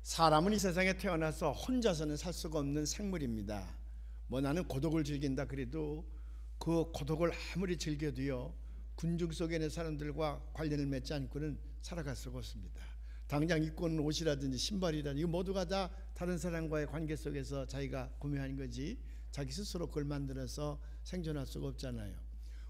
사람은 이 세상에 태어나서 혼자서는 살 수가 없는 생물입니다. 뭐 나는 고독을 즐긴다 그래도 그 고독을 아무리 즐겨도요, 군중 속에 있는 사람들과 관련을 맺지 않고는 살아갈 수가 없습니다. 당장 입고 있는 옷이라든지 신발이라든지 이거 모두가 다 다른 사람과의 관계 속에서 자기가 구매한 거지 자기 스스로 그걸 만들어서 생존할 수가 없잖아요.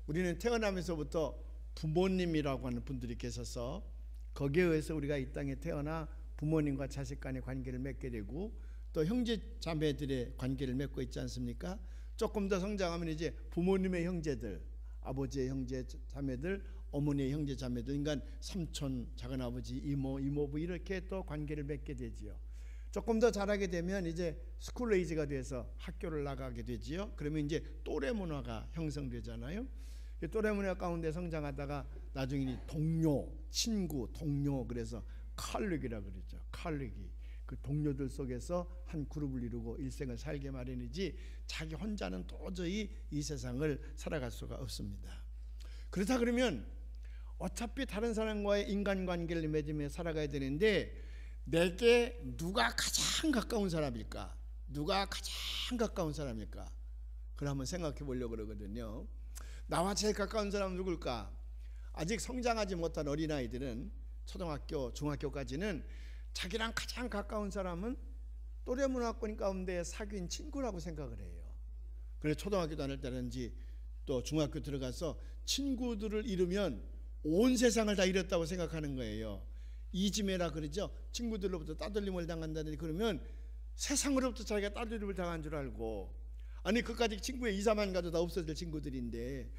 우리는 태어나면서부터 부모님이라고 하는 분들이 계셔서 거기에 의해서 우리가 이 땅에 태어나 부모님과 자식 간의 관계를 맺게 되고 또 형제 자매들의 관계를 맺고 있지 않습니까? 조금 더 성장하면 이제 부모님의 형제들, 아버지의 형제 자매들, 어머니의 형제 자매들, 그러니까 삼촌, 작은아버지, 이모, 이모부 이렇게 또 관계를 맺게 되지요. 조금 더 자라게 되면 이제 스쿨 에이지가 돼서 학교를 나가게 되지요. 그러면 이제 또래 문화가 형성되잖아요. 또래 문화 가운데 성장하다가 나중에 동료, 친구, 동료, 그래서 칼릭이라 그러죠. 칼릭이 그 동료들 속에서 한 그룹을 이루고 일생을 살게 마련이지 자기 혼자는 도저히 이 세상을 살아갈 수가 없습니다. 그렇다 그러면 어차피 다른 사람과의 인간관계를 맺으며 살아가야 되는데 내게 누가 가장 가까운 사람일까? 누가 가장 가까운 사람일까? 그걸 한번 생각해 보려고 그러거든요. 나와 제일 가까운 사람은 누굴까? 아직 성장하지 못한 어린아이들은 초등학교, 중학교까지는 자기랑 가장 가까운 사람은 또래 문화권 가운데 사귄 친구라고 생각을 해요. 그래서 초등학교 다닐 때든지 또 중학교 들어가서 친구들을 잃으면 온 세상을 다 잃었다고 생각하는 거예요. 이지매라 그러죠. 친구들로부터 따돌림을 당한다든지 그러면 세상으로부터 자기가 따돌림을 당한 줄 알고, 아니 그까지 친구에 2, 4만 가도 다 없어질 친구들인데,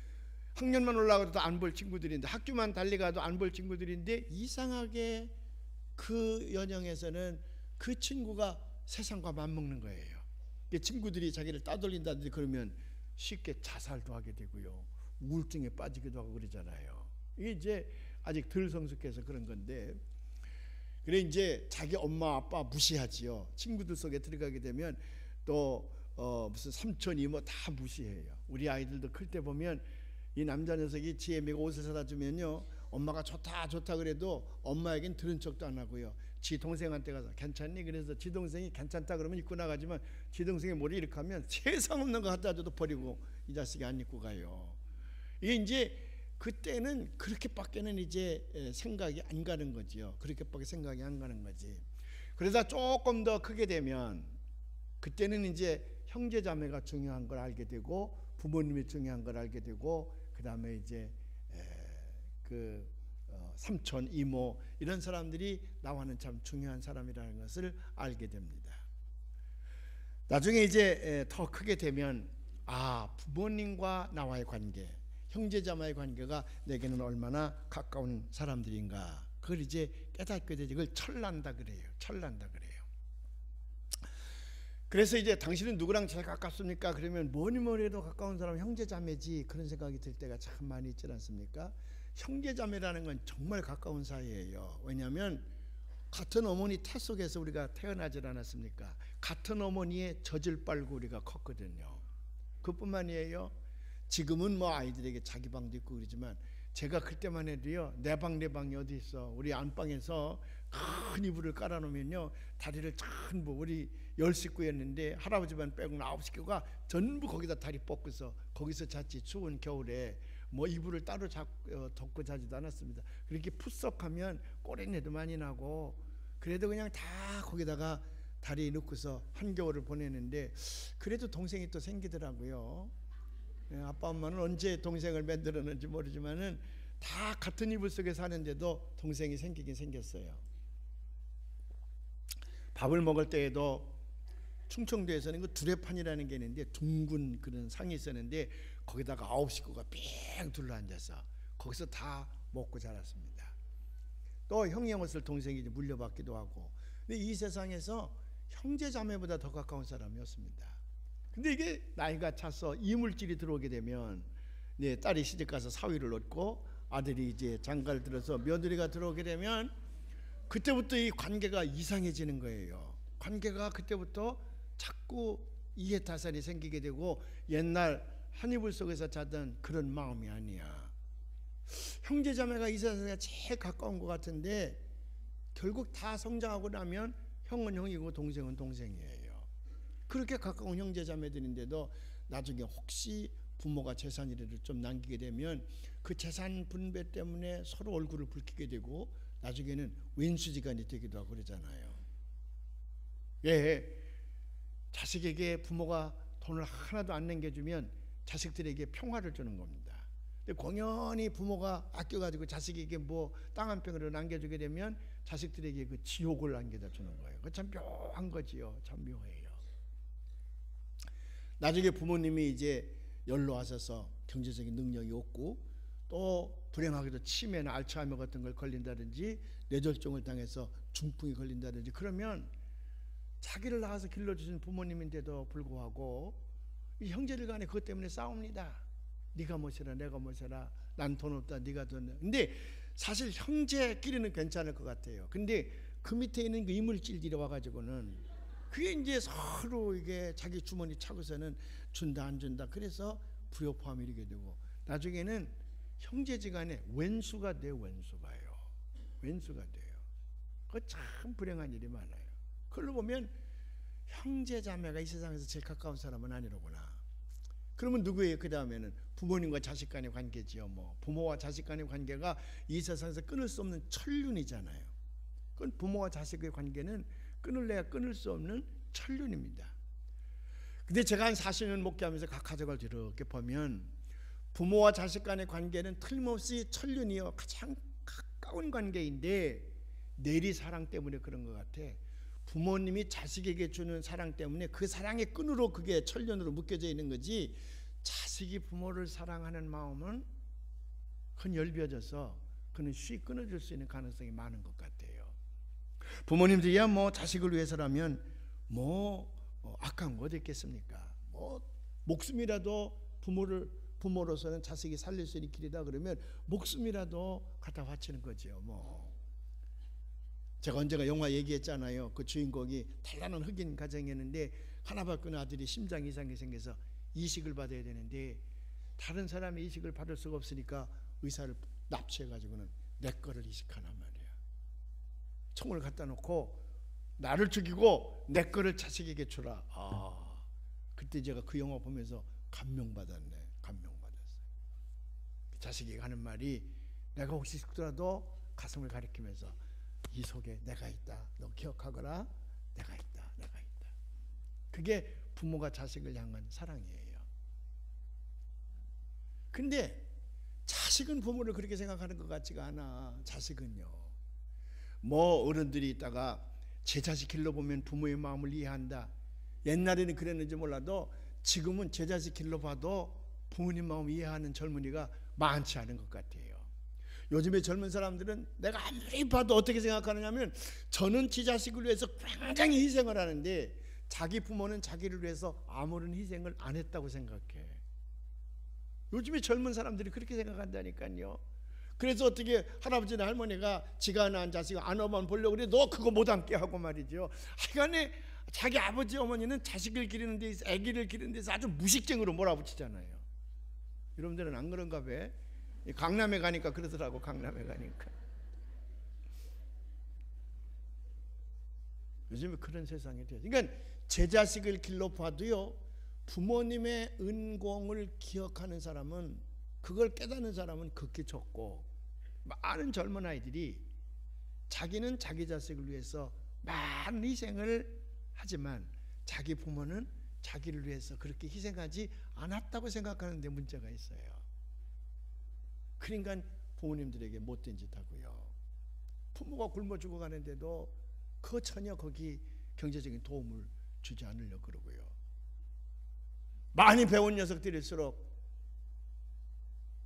학년만 올라가도 다 안 볼 친구들인데, 학교만 달려가도 안 볼 친구들인데, 이상하게 그 연령에서는 그 친구가 세상과 맞먹는 거예요. 친구들이 자기를 따돌린다든지 그러면 쉽게 자살도 하게 되고요, 우울증에 빠지기도 하고 그러잖아요. 이게 이제 아직 덜 성숙해서 그런 건데, 그래 이제 자기 엄마 아빠 무시하지요. 친구들 속에 들어가게 되면 또 무슨 삼촌 이모 다 무시해요. 우리 아이들도 클 때 보면 이 남자 녀석이 지 애미가 옷을 사다 주면요, 엄마가 좋다 좋다 그래도 엄마에겐 들은 척도 안 하고요, 지 동생한테 가서 괜찮니? 그래서 지 동생이 괜찮다 그러면 입고 나가지만 지 동생이 머리 이렇게 하면 세상 없는 거 갖다 줘도 버리고 이 자식이 안 입고 가요. 이게 이제 그때는 그렇게밖에는 이제 생각이 안 가는 거지요. 그렇게밖에 생각이 안 가는 거지. 그러다 조금 더 크게 되면 그때는 이제 형제 자매가 중요한 걸 알게 되고 부모님이 중요한 걸 알게 되고 그 다음에 이제 삼촌, 이모 이런 사람들이 나와는 참 중요한 사람이라는 것을 알게 됩니다. 나중에 이제 더 크게 되면 부모님과 나와의 관계, 형제자매의 관계가 내게는 얼마나 가까운 사람들인가, 그걸 이제 깨닫게 되죠. 그걸 철난다 그래요. 철난다 그래요. 그래서 이제 당신은 누구랑 제일 가깝습니까? 그러면 뭐니 해도 가까운 사람은 형제자매지, 그런 생각이 들 때가 참 많이 있지 않습니까? 형제자매라는 건 정말 가까운 사이예요. 왜냐하면 같은 어머니 태 속에서 우리가 태어나질 않았습니까? 같은 어머니의 젖을 빨고 우리가 컸거든요. 그뿐만이에요. 지금은 뭐 아이들에게 자기 방도 있고 그러지만 제가 그때만 해도요, 내 방이 어디 있어. 우리 안방에서 큰 이불을 깔아놓으면요, 다리를 전부, 우리 10식구였는데 할아버지만 빼고는 9식구가 전부 거기다 다리 뻗고서 거기서 잤지. 추운 겨울에 뭐 이불을 따로 덮고 자지도 않았습니다. 그렇게 푸석하면 꼬랭내도 많이 나고 그래도 그냥 다 거기다가 다리 넣고서 한겨울을 보내는데, 그래도 동생이 또 생기더라고요. 아빠 엄마는 언제 동생을 만들었는지 모르지만은 다 같은 이불 속에 사는데도 동생이 생기긴 생겼어요. 밥을 먹을 때에도 충청도에서는 그 두레판이라는 게 있는데 둥근 그런 상이 있었는데 거기다가 9식구가 삥 둘러앉아서 거기서 다 먹고 자랐습니다. 또 형의 옷을 동생이 물려받기도 하고. 근데 이 세상에서 형제자매보다 더 가까운 사람이 없습니다. 근데 이게 나이가 차서 이물질이 들어오게 되면, 딸이 시집가서 사위를 얻고 아들이 이제 장가를 들어서 며느리가 들어오게 되면 그때부터 이 관계가 이상해지는 거예요. 관계가 그때부터 자꾸 이해타산이 생기게 되고 옛날 한 이불 속에서 자던 그런 마음이 아니야. 형제자매가 이 세상에 제일 가까운 것 같은데 결국 다 성장하고 나면 형은 형이고 동생은 동생이에요. 그렇게 가까운 형제 자매들인데도 나중에 혹시 부모가 재산이라도 좀 남기게 되면 그 재산 분배 때문에 서로 얼굴을 붉히게 되고 나중에는 왼수지간이 되기도 하고 그러잖아요. 왜? 자식에게 부모가 돈을 하나도 안 남겨주면 자식들에게 평화를 주는 겁니다. 근데 공연히 부모가 아껴가지고 자식에게 뭐 땅 한 평을 남겨주게 되면 자식들에게 그 지옥을 남겨다 주는 거예요. 그 참 묘한 거지요. 참 묘해요. 나중에 부모님이 이제 연로하셔서 경제적인 능력이 없고 또 불행하게도 치매나 알츠하이머 같은 걸 걸린다든지 뇌졸중을 당해서 중풍이 걸린다든지 그러면 자기를 낳아서 길러주신 부모님인데도 불구하고 이 형제들 간에 그것 때문에 싸웁니다. 네가 뭐시라 내가 뭐시라 난 돈 없다 네가 돈. 근데 사실 형제끼리는 괜찮을 것 같아요. 근데 그 밑에 있는 그 이물질들이 와가지고는 그게 이제 서로 이게 자기 주머니 차고서는 준다 안 준다 그래서 불협화음이 일게 되고 나중에는 형제지간에 왼수가 돼요. 왼수가 돼요. 그거 참 불행한 일이 많아요. 그걸로 보면 형제자매가 이 세상에서 제일 가까운 사람은 아니로구나. 그러면 누구예요? 그 다음에는 부모님과 자식 간의 관계지요. 뭐 부모와 자식 간의 관계가 이 세상에서 끊을 수 없는 천륜이잖아요. 그건 부모와 자식의 관계는 끊을래야 끊을 수 없는 천륜입니다. 근데 제가 한 40년 목회하면서 각 가족을 이렇게 보면 부모와 자식 간의 관계는 틀림없이 천륜이요. 가장 가까운 관계인데 내리 사랑 때문에 그런 것 같아. 부모님이 자식에게 주는 사랑 때문에 그 사랑의 끈으로 그게 천륜으로 묶여져 있는 거지 자식이 부모를 사랑하는 마음은 그건 열벼져서 그는 쉽게 끊어질 수 있는 가능성이 많은 것 같아요. 부모님들이야 뭐 자식을 위해서라면 뭐 악한 거 어디 있겠습니까? 뭐 목숨이라도 부모로서는 자식이 살릴 수 있는 길이다 그러면 목숨이라도 갖다 바치는 거죠. 뭐 제가 언젠가 영화 얘기했잖아요. 그 주인공이 대단한 흑인 가정이었는데 하나밖에 없는 아들이 심장 이상이 생겨서 이식을 받아야 되는데 다른 사람의 이식을 받을 수가 없으니까 의사를 납치해가지고는 내 거를 이식하란 말이야. 총을 갖다 놓고 나를 죽이고 내 거를 자식에게 주라. 그때 제가 그 영화 보면서 감명받았어요. 자식이 하는 말이 내가 혹시 죽더라도 가슴을 가리키면서 이 속에 내가 있다. 너 기억하거라. 내가 있다. 그게 부모가 자식을 향한 사랑이에요. 근데 자식은 부모를 그렇게 생각하는 것 같지가 않아. 자식은요. 뭐 어른들이 있다가 제 자식 길러보면 부모의 마음을 이해한다. 옛날에는 그랬는지 몰라도 지금은 제 자식 길러봐도 부모님 마음 이해하는 젊은이가 많지 않은 것 같아요. 요즘에 젊은 사람들은 내가 아무리 봐도 어떻게 생각하느냐면 저는 지 자식을 위해서 굉장히 희생을 하는데 자기 부모는 자기를 위해서 아무런 희생을 안 했다고 생각해. 요즘에 젊은 사람들이 그렇게 생각한다니까요. 그래서 어떻게 할아버지나 할머니가 지가 낳은 자식 안어만 보려고 그래 너 그거 못 안게 하고 말이죠. 하여간에 자기 아버지 어머니는 자식을 기르는 데서 아기를 기르는 데서 아주 무식쟁이로 몰아붙이잖아요. 여러분들은 안 그런가 봐. 강남에 가니까 그러더라고. 강남에 가니까 요즘에 그런 세상이 돼요. 그러니까 제 자식을 길러봐도요 부모님의 은공을 기억하는 사람은 그걸 깨닫는 사람은 극히 적고 많은 젊은 아이들이 자기는 자기 자식을 위해서 많은 희생을 하지만 자기 부모는 자기를 위해서 그렇게 희생하지 않았다고 생각하는 데 문제가 있어요. 그러니까 부모님들에게 못된 짓 하고요. 부모가 굶어 죽어가는데도 그 전혀 거기 경제적인 도움을 주지 않으려고 그러고요. 많이 배운 녀석들일수록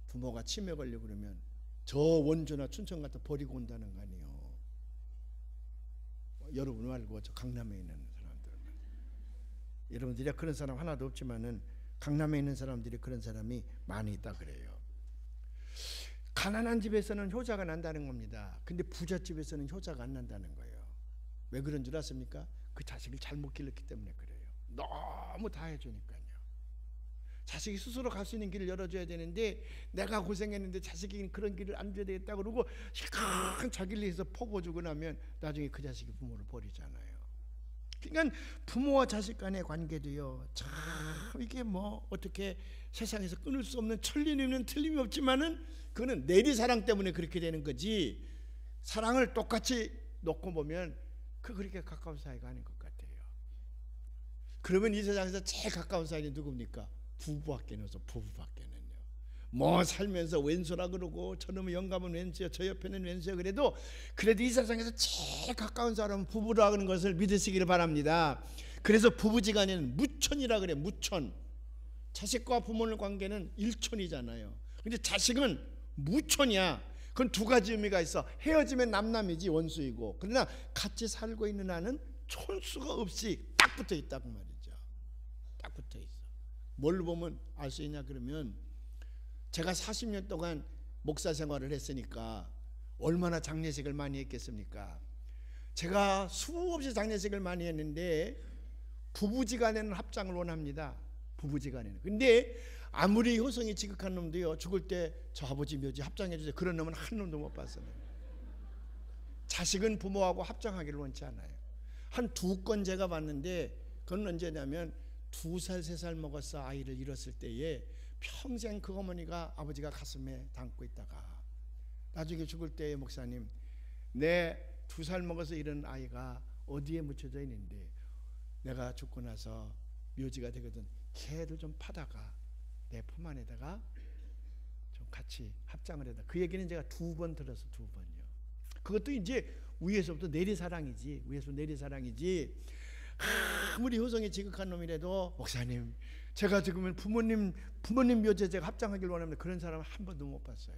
부모가 치매 걸리고 그러면 저 원주나 춘천 갖다 버리고 온다는 거 아니에요. 여러분 말고 저 강남에 있는 사람들. 여러분들이 그런 사람 하나도 없지만은 강남에 있는 사람들이 그런 사람이 많이 있다 그래요. 가난한 집에서는 효자가 난다는 겁니다. 근데 부잣집에서는 효자가 안 난다는 거예요. 왜 그런 줄 아십니까? 그 자식을 잘못 길렀기 때문에 그래요. 너무 다 해주니까요. 자식이 스스로 갈 수 있는 길을 열어줘야 되는데 내가 고생했는데 자식이 그런 길을 안 줘야 되겠다 그러고 실컷 자기를 위해서 퍼부어주고 나면 나중에 그 자식이 부모를 버리잖아요. 그러니까 부모와 자식 간의 관계도요, 참 이게 뭐 어떻게 세상에서 끊을 수 없는 천리는 틀림이 없지만은 그거는 내리사랑 때문에 그렇게 되는 거지, 사랑을 똑같이 놓고 보면 그렇게 가까운 사이가 아닌 것 같아요. 그러면 이 세상에서 제일 가까운 사이는 누굽니까? 부부밖에는 없어. 부부밖에는요. 뭐 살면서 왼수라 그러고 저놈의 영감은 왼수야, 저 옆에는 왼수야, 그래도 이 세상에서 제일 가까운 사람은 부부라는 것을 믿으시기를 바랍니다. 그래서 부부지간에는 무천이라 그래. 무천. 자식과 부모의 관계는 일천이잖아요. 근데 자식은 무천이야. 그건 두 가지 의미가 있어. 헤어지면 남남이지, 원수이고, 그러나 같이 살고 있는 한은 촌수가 없이 딱 붙어 있다고 말이죠. 딱 붙어 있어. 뭘 보면 알 수 있냐 그러면, 제가 40년 동안 목사 생활을 했으니까 얼마나 장례식을 많이 했겠습니까? 제가 수없이 장례식을 많이 했는데 부부지간에는 합장을 원합니다. 부부지간에는. 근데 아무리 효성이 지극한 놈도요, 죽을 때 저 아버지 묘지 합장해 주세요, 그런 놈은 한 놈도 못 봤어요. 자식은 부모하고 합장하기를 원치 않아요. 한 2건 제가 봤는데, 그건 언제냐면 2살 3살 먹어서 아이를 잃었을 때에 평생 그 어머니가 아버지가 가슴에 담고 있다가 나중에 죽을 때에, 목사님, 내 2살 먹어서 잃은 아이가 어디에 묻혀져 있는데 내가 죽고 나서 묘지가 되거든, 걔를 좀 파다가 내 품 안에다가 좀 같이 합장을 해다. 그 얘기는 제가 2번 들어서 2번이요. 그것도 이제 위에서부터 내리사랑이지, 위에서 내리사랑이지. 아무리 효성이 지극한 놈이라도, 목사님, 제가 지금 부모님 묘지에 제가 합장하길 원합니다, 그런 사람은 한 번도 못 봤어요.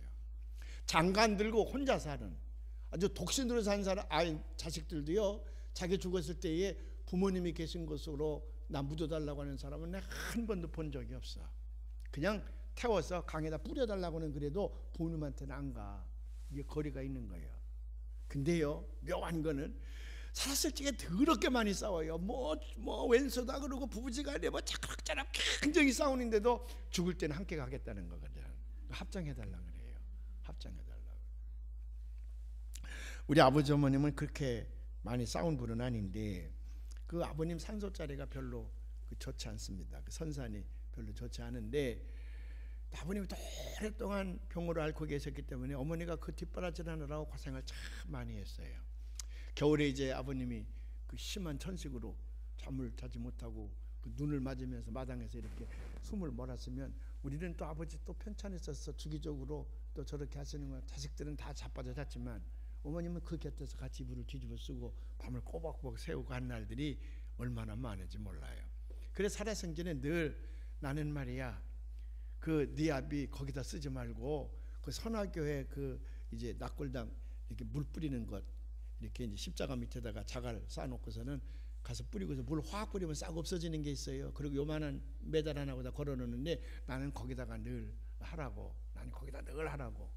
장관 들고 혼자 사는, 아주 독신으로 사는 사람, 자식들도요, 자기 죽었을 때에 부모님이 계신 곳으로 나 묻어달라고 하는 사람은 내가 한 번도 본 적이 없어. 그냥 태워서 강에다 뿌려달라고는 그래도 부모님한테는 안 가. 이게 거리가 있는 거예요. 근데요, 묘한 거는 살았을 적에 더럽게 많이 싸워요. 뭐 왼수다 그러고 부부지간에 뭐 자꾸자꾸 굉장히 싸우는데도 죽을 때는 함께 가겠다는 거거든. 합장해달라 그래요. 합장해달라고. 우리 아버지 어머님은 그렇게 많이 싸운 분은 아닌데, 그 아버님 산소자리가 별로 좋지 않습니다. 그 선산이 별로 좋지 않은데, 아버님이 오랫동안 병으로 앓고 계셨기 때문에 어머니가 그 뒷바라질 하느라고 고생을 참 많이 했어요. 겨울에 이제 아버님이 그 심한 천식으로 잠을 자지 못하고 그 눈을 맞으면서 마당에서 이렇게 숨을 몰았으면, 우리는 또 아버지 또 편찮으셔서 주기적으로 또 저렇게 하시는 거, 자식들은 다 자빠져 잤지만 어머님은 그 곁에서 같이 이불을 뒤집어 쓰고 밤을 꼬박꼬박 새우고 한 날들이 얼마나 많은지 몰라요. 그래서 살아생전에 늘, 나는 말이야, 그 네 아비 거기다 쓰지 말고 그 선화교회 그 이제 낙골당 이렇게 물 뿌리는 것, 이렇게 이제 십자가 밑에다가 자갈 쌓아놓고서는 가서 뿌리고서 물 확 뿌리면 싹 없어지는 게 있어요. 그리고 요만한 메달 하나보다 걸어놓는데 나는 거기다가 늘 하라고, 나는 거기다 늘 하라고.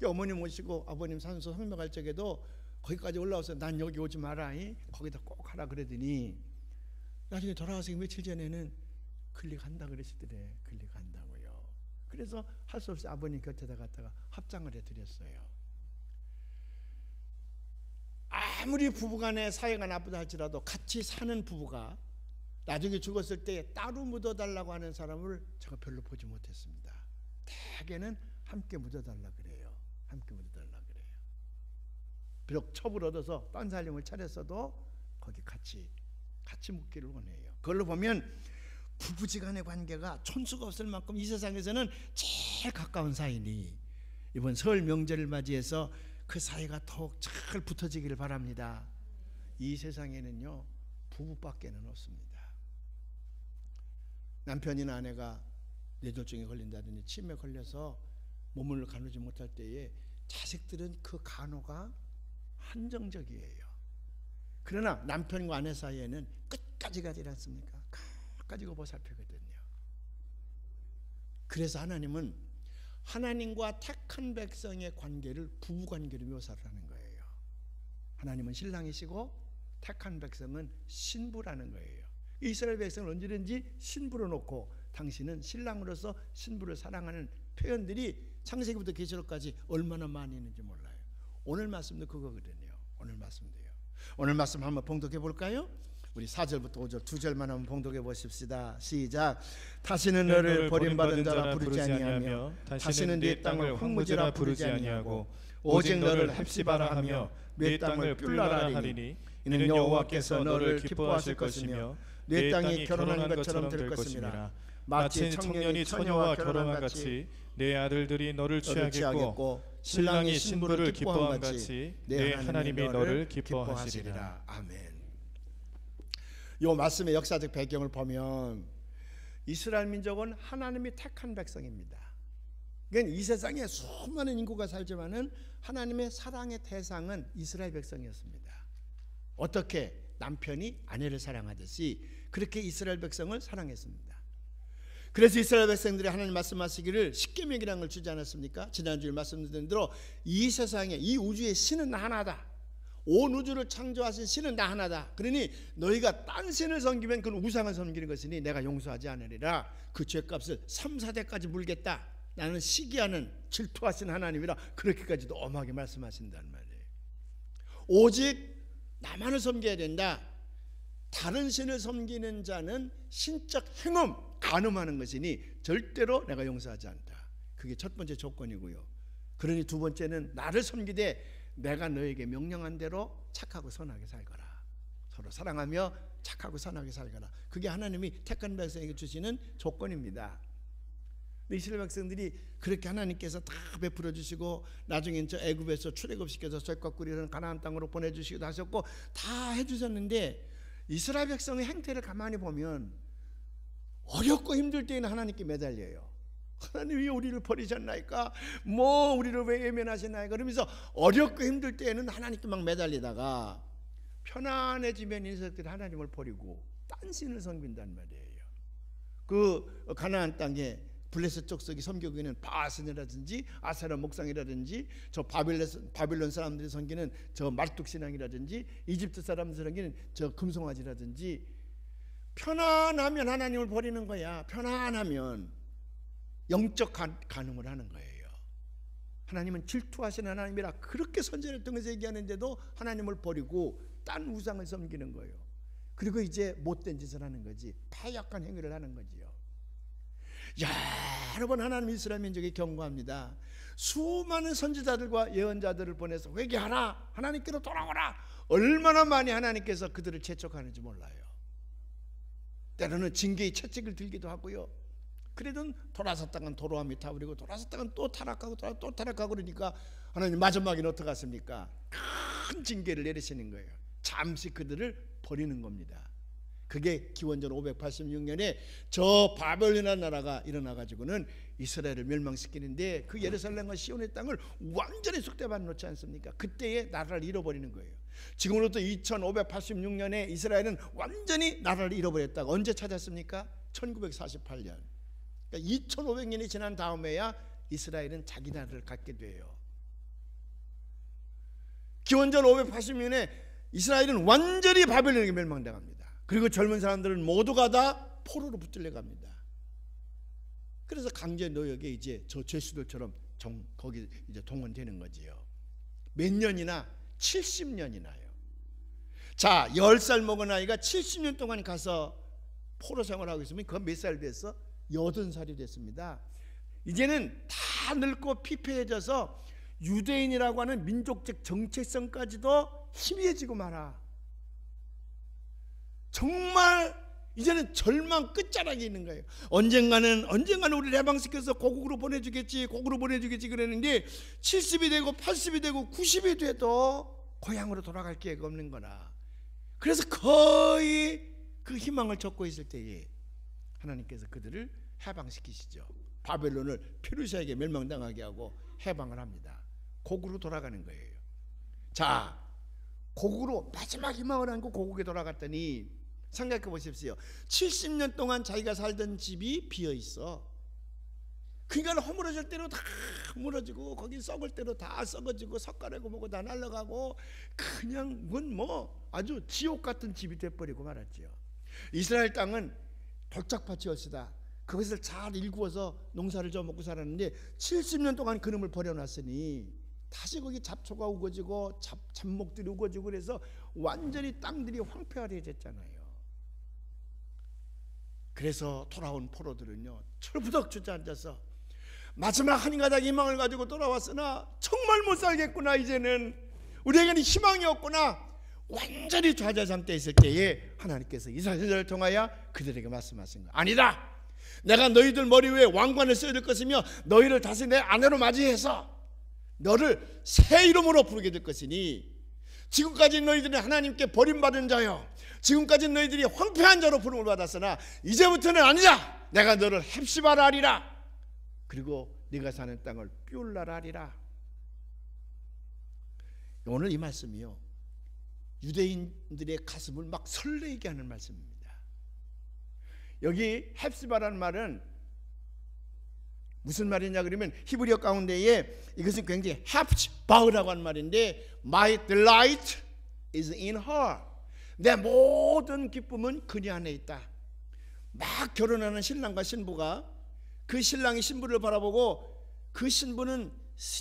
어머님 오시고 아버님 산소 성명할 적에도 거기까지 올라와서 난 여기 오지 마라, 거기다 꼭 하라 그러더니, 나중에 돌아와서 며칠 전에는 클릭한다 그러시더래. 클릭한다고요. 그래서 할 수 없이 아버님 곁에다 갖다가 합장을 해드렸어요. 아무리 부부간의 사이가 나쁘다 할지라도 같이 사는 부부가 나중에 죽었을 때 따로 묻어달라고 하는 사람을 제가 별로 보지 못했습니다. 대개는 함께 묻어달라 그래요. 함께 묻어달라 그래요. 비록 첩을 얻어서 딴 살림을 차렸어도 거기 같이 묻기를 원해요. 그걸로 보면 부부지간의 관계가 촌수가 없을 만큼 이 세상에서는 제일 가까운 사이니, 이번 설 명절을 맞이해서 그 사이가 더욱 잘 붙어지기를 바랍니다. 이 세상에는요, 부부밖에는 없습니다. 남편이나 아내가 뇌졸중에 걸린다든지 치매에 걸려서 몸을 가누지 못할 때에 자식들은 그 간호가 한정적이에요. 그러나 남편과 아내 사이에는 끝까지 가지 않습니까? 끝까지 보살피거든요. 그래서 하나님은 하나님과 택한 백성의 관계를 부부관계로 묘사를 하는 거예요. 하나님은 신랑이시고 택한 백성은 신부라는 거예요. 이스라엘 백성을 언제든지 신부로 놓고 당신은 신랑으로서 신부를 사랑하는 표현들이 창세기부터 계시록까지 얼마나 많이 있는지 몰라요. 오늘 말씀도 그거거든요. 오늘 말씀도요. 오늘 말씀 한번 봉독해 볼까요? 우리 4절부터 5절 두 절만 한번 봉독해 보십시다. 시작. 다시는 너를 버림받은 자라 부르지 아니하며 다시는 네 땅을 황무지라 부르지 아니하고 오직 너를 헵시바라 하며 네 땅을 뿔라라 하리니 이는 여호와께서 너를 기뻐하실 것이며 네 땅이 결혼한 것처럼 될 것임이라. 마치 청년이 처녀와 결혼한 같이 내 아들들이 너를 취하겠고 신랑이 신부를 기뻐함 같이 내 하나님이 너를 기뻐하시리라. 아멘. 이 말씀의 역사적 배경을 보면 이스라엘 민족은 하나님이 택한 백성입니다. 그러니까 이 세상에 수많은 인구가 살지만은 하나님의 사랑의 대상은 이스라엘 백성이었습니다. 어떻게 남편이 아내를 사랑하듯이 그렇게 이스라엘 백성을 사랑했습니다. 그래서 이스라엘 백성들이 하나님 말씀하시기를 십계명이라는 걸 주지 않았습니까? 지난주에 말씀드린 대로 이 세상에 이 우주의 신은 나 하나다. 온 우주를 창조하신 신은 나 하나다. 그러니 너희가 딴 신을 섬기면 그건 우상을 섬기는 것이니 내가 용서하지 않으리라. 그 죄값을 3, 4대까지 물겠다. 나는 시기하는 질투하신 하나님이라. 그렇게까지도 엄하게 말씀하신단 말이에요. 오직 나만을 섬겨야 된다. 다른 신을 섬기는 자는 신적 행음, 간음하는 것이니 절대로 내가 용서하지 않다. 그게 첫 번째 조건이고요. 그러니 두 번째는 나를 섬기되 내가 너에게 명령한 대로 착하고 선하게 살거라. 서로 사랑하며 착하고 선하게 살거라. 그게 하나님이 택한 백성에게 주시는 조건입니다. 이스라엘 백성들이 그렇게 하나님께서 다 베풀어 주시고 나중엔 저 애굽에서 출애굽시켜서 쇠과 꿀이라는 가나안 땅으로 보내주시기도 하셨고 다 해주셨는데 이스라엘 백성의 행태를 가만히 보면 어렵고 힘들 때에는 하나님께 매달려요. 하나님 왜 우리를 버리셨나이까? 뭐 우리를 왜 외면하시나이까? 그러면서 어렵고 힘들 때에는 하나님께 막 매달리다가 편안해지면 인석들이 하나님을 버리고 딴 신을 섬긴단 말이에요. 그 가나안 땅에 블레셋 족속이 섬기고 있는 바알신이라든지 아세라 목상이라든지 저 바빌론 사람들이 섬기는 저 말뚝 신앙이라든지 이집트 사람들이 섬기는 저 금송아지라든지 편안하면 하나님을 버리는 거야. 편안하면 영적 간음을 하는 거예요. 하나님은 질투하시는 하나님이라 그렇게 선지를 통해서 얘기하는데도 하나님을 버리고 딴 우상을 섬기는 거예요. 그리고 이제 못된 짓을 하는 거지. 파역한 행위를 하는 거지요. 여러 번 하나님 이스라엘 민족에 경고합니다. 수많은 선지자들과 예언자들을 보내서 회개하라, 하나님께로 돌아오라. 얼마나 많이 하나님께서 그들을 재촉하는지 몰라요. 때로는 징계의 채찍을 들기도 하고요. 그래도 돌아섰다간 도로함이 타버리고 돌아섰다간 또 타락하고 또 타락하고 그러니까 하나님 마지막에는 어떻게 하십니까? 큰 징계를 내리시는 거예요. 잠시 그들을 버리는 겁니다. 그게 기원전 586년에 저 바벨론이라는 나라가 일어나가지고는 이스라엘을 멸망시키는데 그 예루살렘과 시온의 땅을 완전히 쑥대밭 놓지 않습니까? 그때에 나라를 잃어버리는 거예요. 지금으로부터 2586년에 이스라엘은 완전히 나라를 잃어버렸다가 언제 찾았습니까? 1948년. 그러니까 2500년이 지난 다음에야 이스라엘은 자기 나라를 갖게 돼요. 기원전 580년에 이스라엘은 완전히 바벨론에게 멸망당합니다. 그리고 젊은 사람들은 모두가 다 포로로 붙들려 갑니다. 그래서 강제 노역에 이제 저 죄수들처럼 거기 이제 동원되는 거지요. 몇 년이나 70년이나요. 자, 10살 먹은 아이가 70년 동안 가서 포로 생활하고 있으면 그건 몇 살 됐어? 80살이 됐습니다. 이제는 다 늙고 피폐해져서 유대인이라고 하는 민족적 정체성까지도 희미해지고 말아. 정말 이제는 절망 끝자락에 있는 거예요. 언젠가는 우리를 해방시켜서 고국으로 보내주겠지 그랬는데 70이 되고 80이 되고 90이 돼도 고향으로 돌아갈 기회가 없는 거라. 그래서 거의 그 희망을 쫓고 있을 때에 하나님께서 그들을 해방시키시죠. 바벨론을 페르시아에게 멸망당하게 하고 해방을 합니다. 고국으로 돌아가는 거예요. 자, 고국으로 마지막 희망을 안고 고국에 돌아갔더니 생각해 보십시오. 70년 동안 자기가 살던 집이 비어 있어. 그러니까 허물어질 대로 다 허물어지고 거기 썩을 대로 다 썩어지고 석가래고 뭐고 다 날아가고 그냥 뭐 아주 지옥 같은 집이 돼버리고 말았지요. 이스라엘 땅은 돌짝밭이었으다. 그것을 잘 일구어서 농사를 져먹고 살았는데 70년 동안 그놈을 버려놨으니 다시 거기 잡초가 우거지고 잡목들이 우거지고 그래서 완전히 땅들이 황폐화되어졌잖아요. 그래서 돌아온 포로들은요 철부덕 주저앉아서 마지막 한 가닥 희망을 가지고 돌아왔으나 정말 못 살겠구나, 이제는 우리에게는 희망이 없구나, 완전히 좌절상태에 있을 때에 하나님께서 이사야를 통하여 그들에게 말씀하신 거예요. 아니다, 내가 너희들 머리 위에 왕관을 써야 될 것이며 너희를 다시 내 아내로 맞이해서 너를 새 이름으로 부르게 될 것이니, 지금까지 너희들은 하나님께 버림받은 자요, 지금까지 너희들이 황폐한 자로 부름을 받았으나 이제부터는 아니다, 내가 너를 헵시바라 하리라, 그리고 네가 사는 땅을 뷸라라 하리라. 오늘 이 말씀이요 유대인들의 가슴을 막 설레게 하는 말씀입니다. 여기 헵시바라는 말은 무슨 말이냐 그러면 히브리어 가운데에 이것은 굉장히 헵시바라고 하는 말인데, My delight is in her, 내 모든 기쁨은 그녀 안에 있다. 막 결혼하는 신랑과 신부가 그 신랑이 신부를 바라보고 그 신부는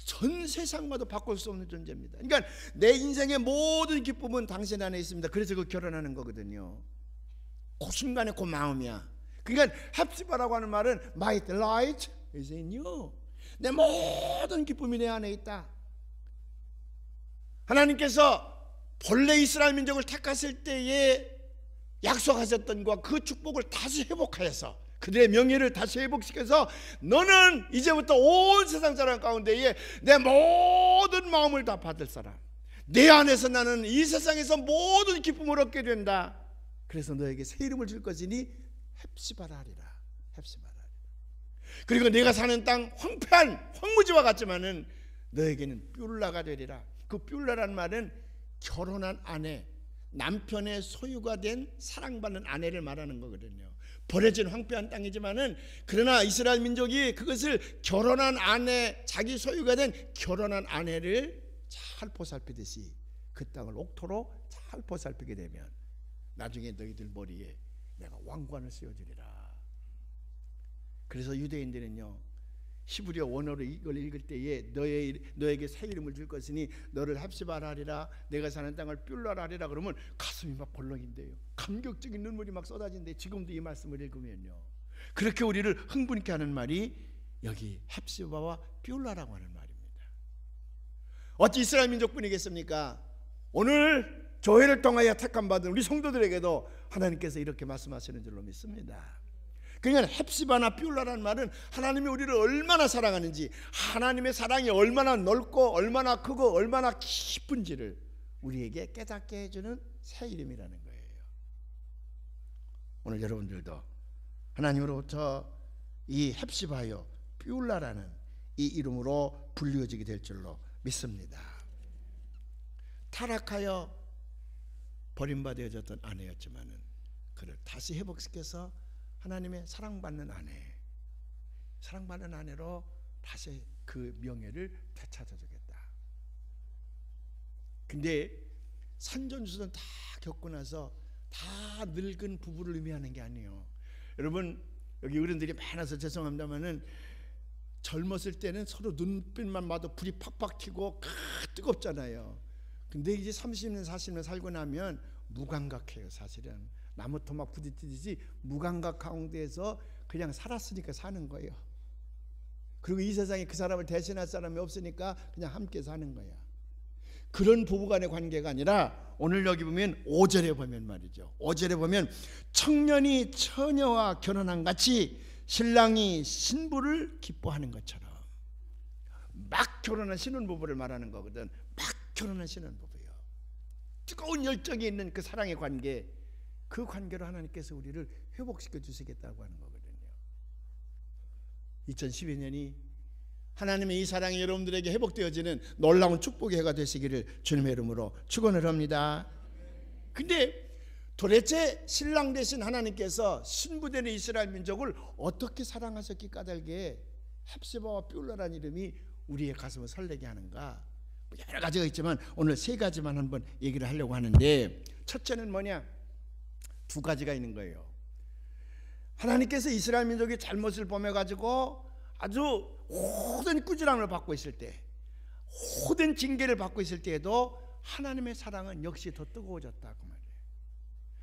전 세상과도 바꿀 수 없는 존재입니다. 그러니까 내 인생의 모든 기쁨은 당신 안에 있습니다. 그래서 그 결혼하는 거거든요. 그 순간에 그 마음이야. 그러니까 헵시바라고 하는 말은 My delight is in you, 내 모든 기쁨이 내 안에 있다. 하나님께서 본래 이스라엘 민족을 택하실 때에 약속하셨던 것과 그 축복을 다시 회복하여서 그들의 명예를 다시 회복시켜서 너는 이제부터 온 세상 사람 가운데에 내 모든 마음을 다 받을 사람, 내 안에서 나는 이 세상에서 모든 기쁨을 얻게 된다. 그래서 너에게 새 이름을 줄 것이니 헵시바라 하리라, 헵시바라 하리라. 그리고 내가 사는 땅 황폐한 황무지와 같지만은 너에게는 뷸라가 되리라. 그 뷸라라는 말은 결혼한 아내, 남편의 소유가 된 사랑받는 아내를 말하는 거거든요. 버려진 황폐한 땅이지만은 그러나 이스라엘 민족이 그것을 결혼한 아내, 자기 소유가 된 결혼한 아내를 잘 보살피듯이 그 땅을 옥토로 잘 보살피게 되면 나중에 너희들 머리에 내가 왕관을 씌워주리라. 그래서 유대인들은요 히브리어 원어로 이걸 읽을 때에 너에게 새 이름을 줄 것이니 너를 헵시바라 하리라, 내가 사는 땅을 뷸라라 하리라 그러면 가슴이 막 벌렁인데요, 감격적인 눈물이 막 쏟아진대. 지금도 이 말씀을 읽으면요 그렇게 우리를 흥분케 하는 말이 여기 헵시바와 뷸라라고 하는 말입니다. 어찌 이스라엘 민족뿐이겠습니까? 오늘 교회를 통하여 택함받은 우리 성도들에게도 하나님께서 이렇게 말씀하시는 줄로 믿습니다. 그러니까 헵시바나 뷸라라는 말은 하나님이 우리를 얼마나 사랑하는지, 하나님의 사랑이 얼마나 넓고 얼마나 크고 얼마나 깊은지를 우리에게 깨닫게 해주는 새 이름이라는 거예요. 오늘 여러분들도 하나님으로부터 이 헵시바요 뷸라라는 이 이름으로 불리워지게 될 줄로 믿습니다. 타락하여 버림받아졌던 아내였지만은 그를 다시 회복시켜서 하나님의 사랑받는 아내로 다시 그 명예를 되찾아주겠다. 근데 산전수전 다 겪고 나서 다 늙은 부부를 의미하는 게 아니에요. 여러분 여기 어른들이 많아서 죄송합니다만은 젊었을 때는 서로 눈빛만 봐도 불이 팍팍 튀고 뜨겁잖아요. 근데 이제 30년 40년 살고 나면 무감각해요. 사실은 나무 토막 부딪히듯이 무감각 가운데에서 그냥 살았으니까 사는 거예요. 그리고 이 세상에 그 사람을 대신할 사람이 없으니까 그냥 함께 사는 거야. 그런 부부간의 관계가 아니라 오늘 여기 보면 5절에 보면 말이죠, 5절에 보면 청년이 처녀와 결혼한 같이 신랑이 신부를 기뻐하는 것처럼, 막 결혼한 신혼부부를 말하는 거거든. 막 결혼한 신혼부부요. 뜨거운 열정이 있는 그 사랑의 관계, 그 관계로 하나님께서 우리를 회복시켜 주시겠다고 하는 거거든요. 2012년이 하나님의 이 사랑이 여러분들에게 회복되어지는 놀라운 축복의 해가 되시기를 주님의 이름으로 축원을 합니다. 근데 도대체 신랑 되신 하나님께서 신부되는 이스라엘 민족을 어떻게 사랑하셨기 까닭에 헵시바와 뷸라라는 이름이 우리의 가슴을 설레게 하는가? 여러 가지가 있지만 오늘 세 가지만 한번 얘기를 하려고 하는데, 첫째는 뭐냐? 두 가지가 있는 거예요. 하나님께서 이스라엘 민족의 잘못을 범해가지고 아주 모든 꾸지람을 받고 있을 때, 모든 징계를 받고 있을 때에도 하나님의 사랑은 역시 더 뜨거워졌다 그 말이에요.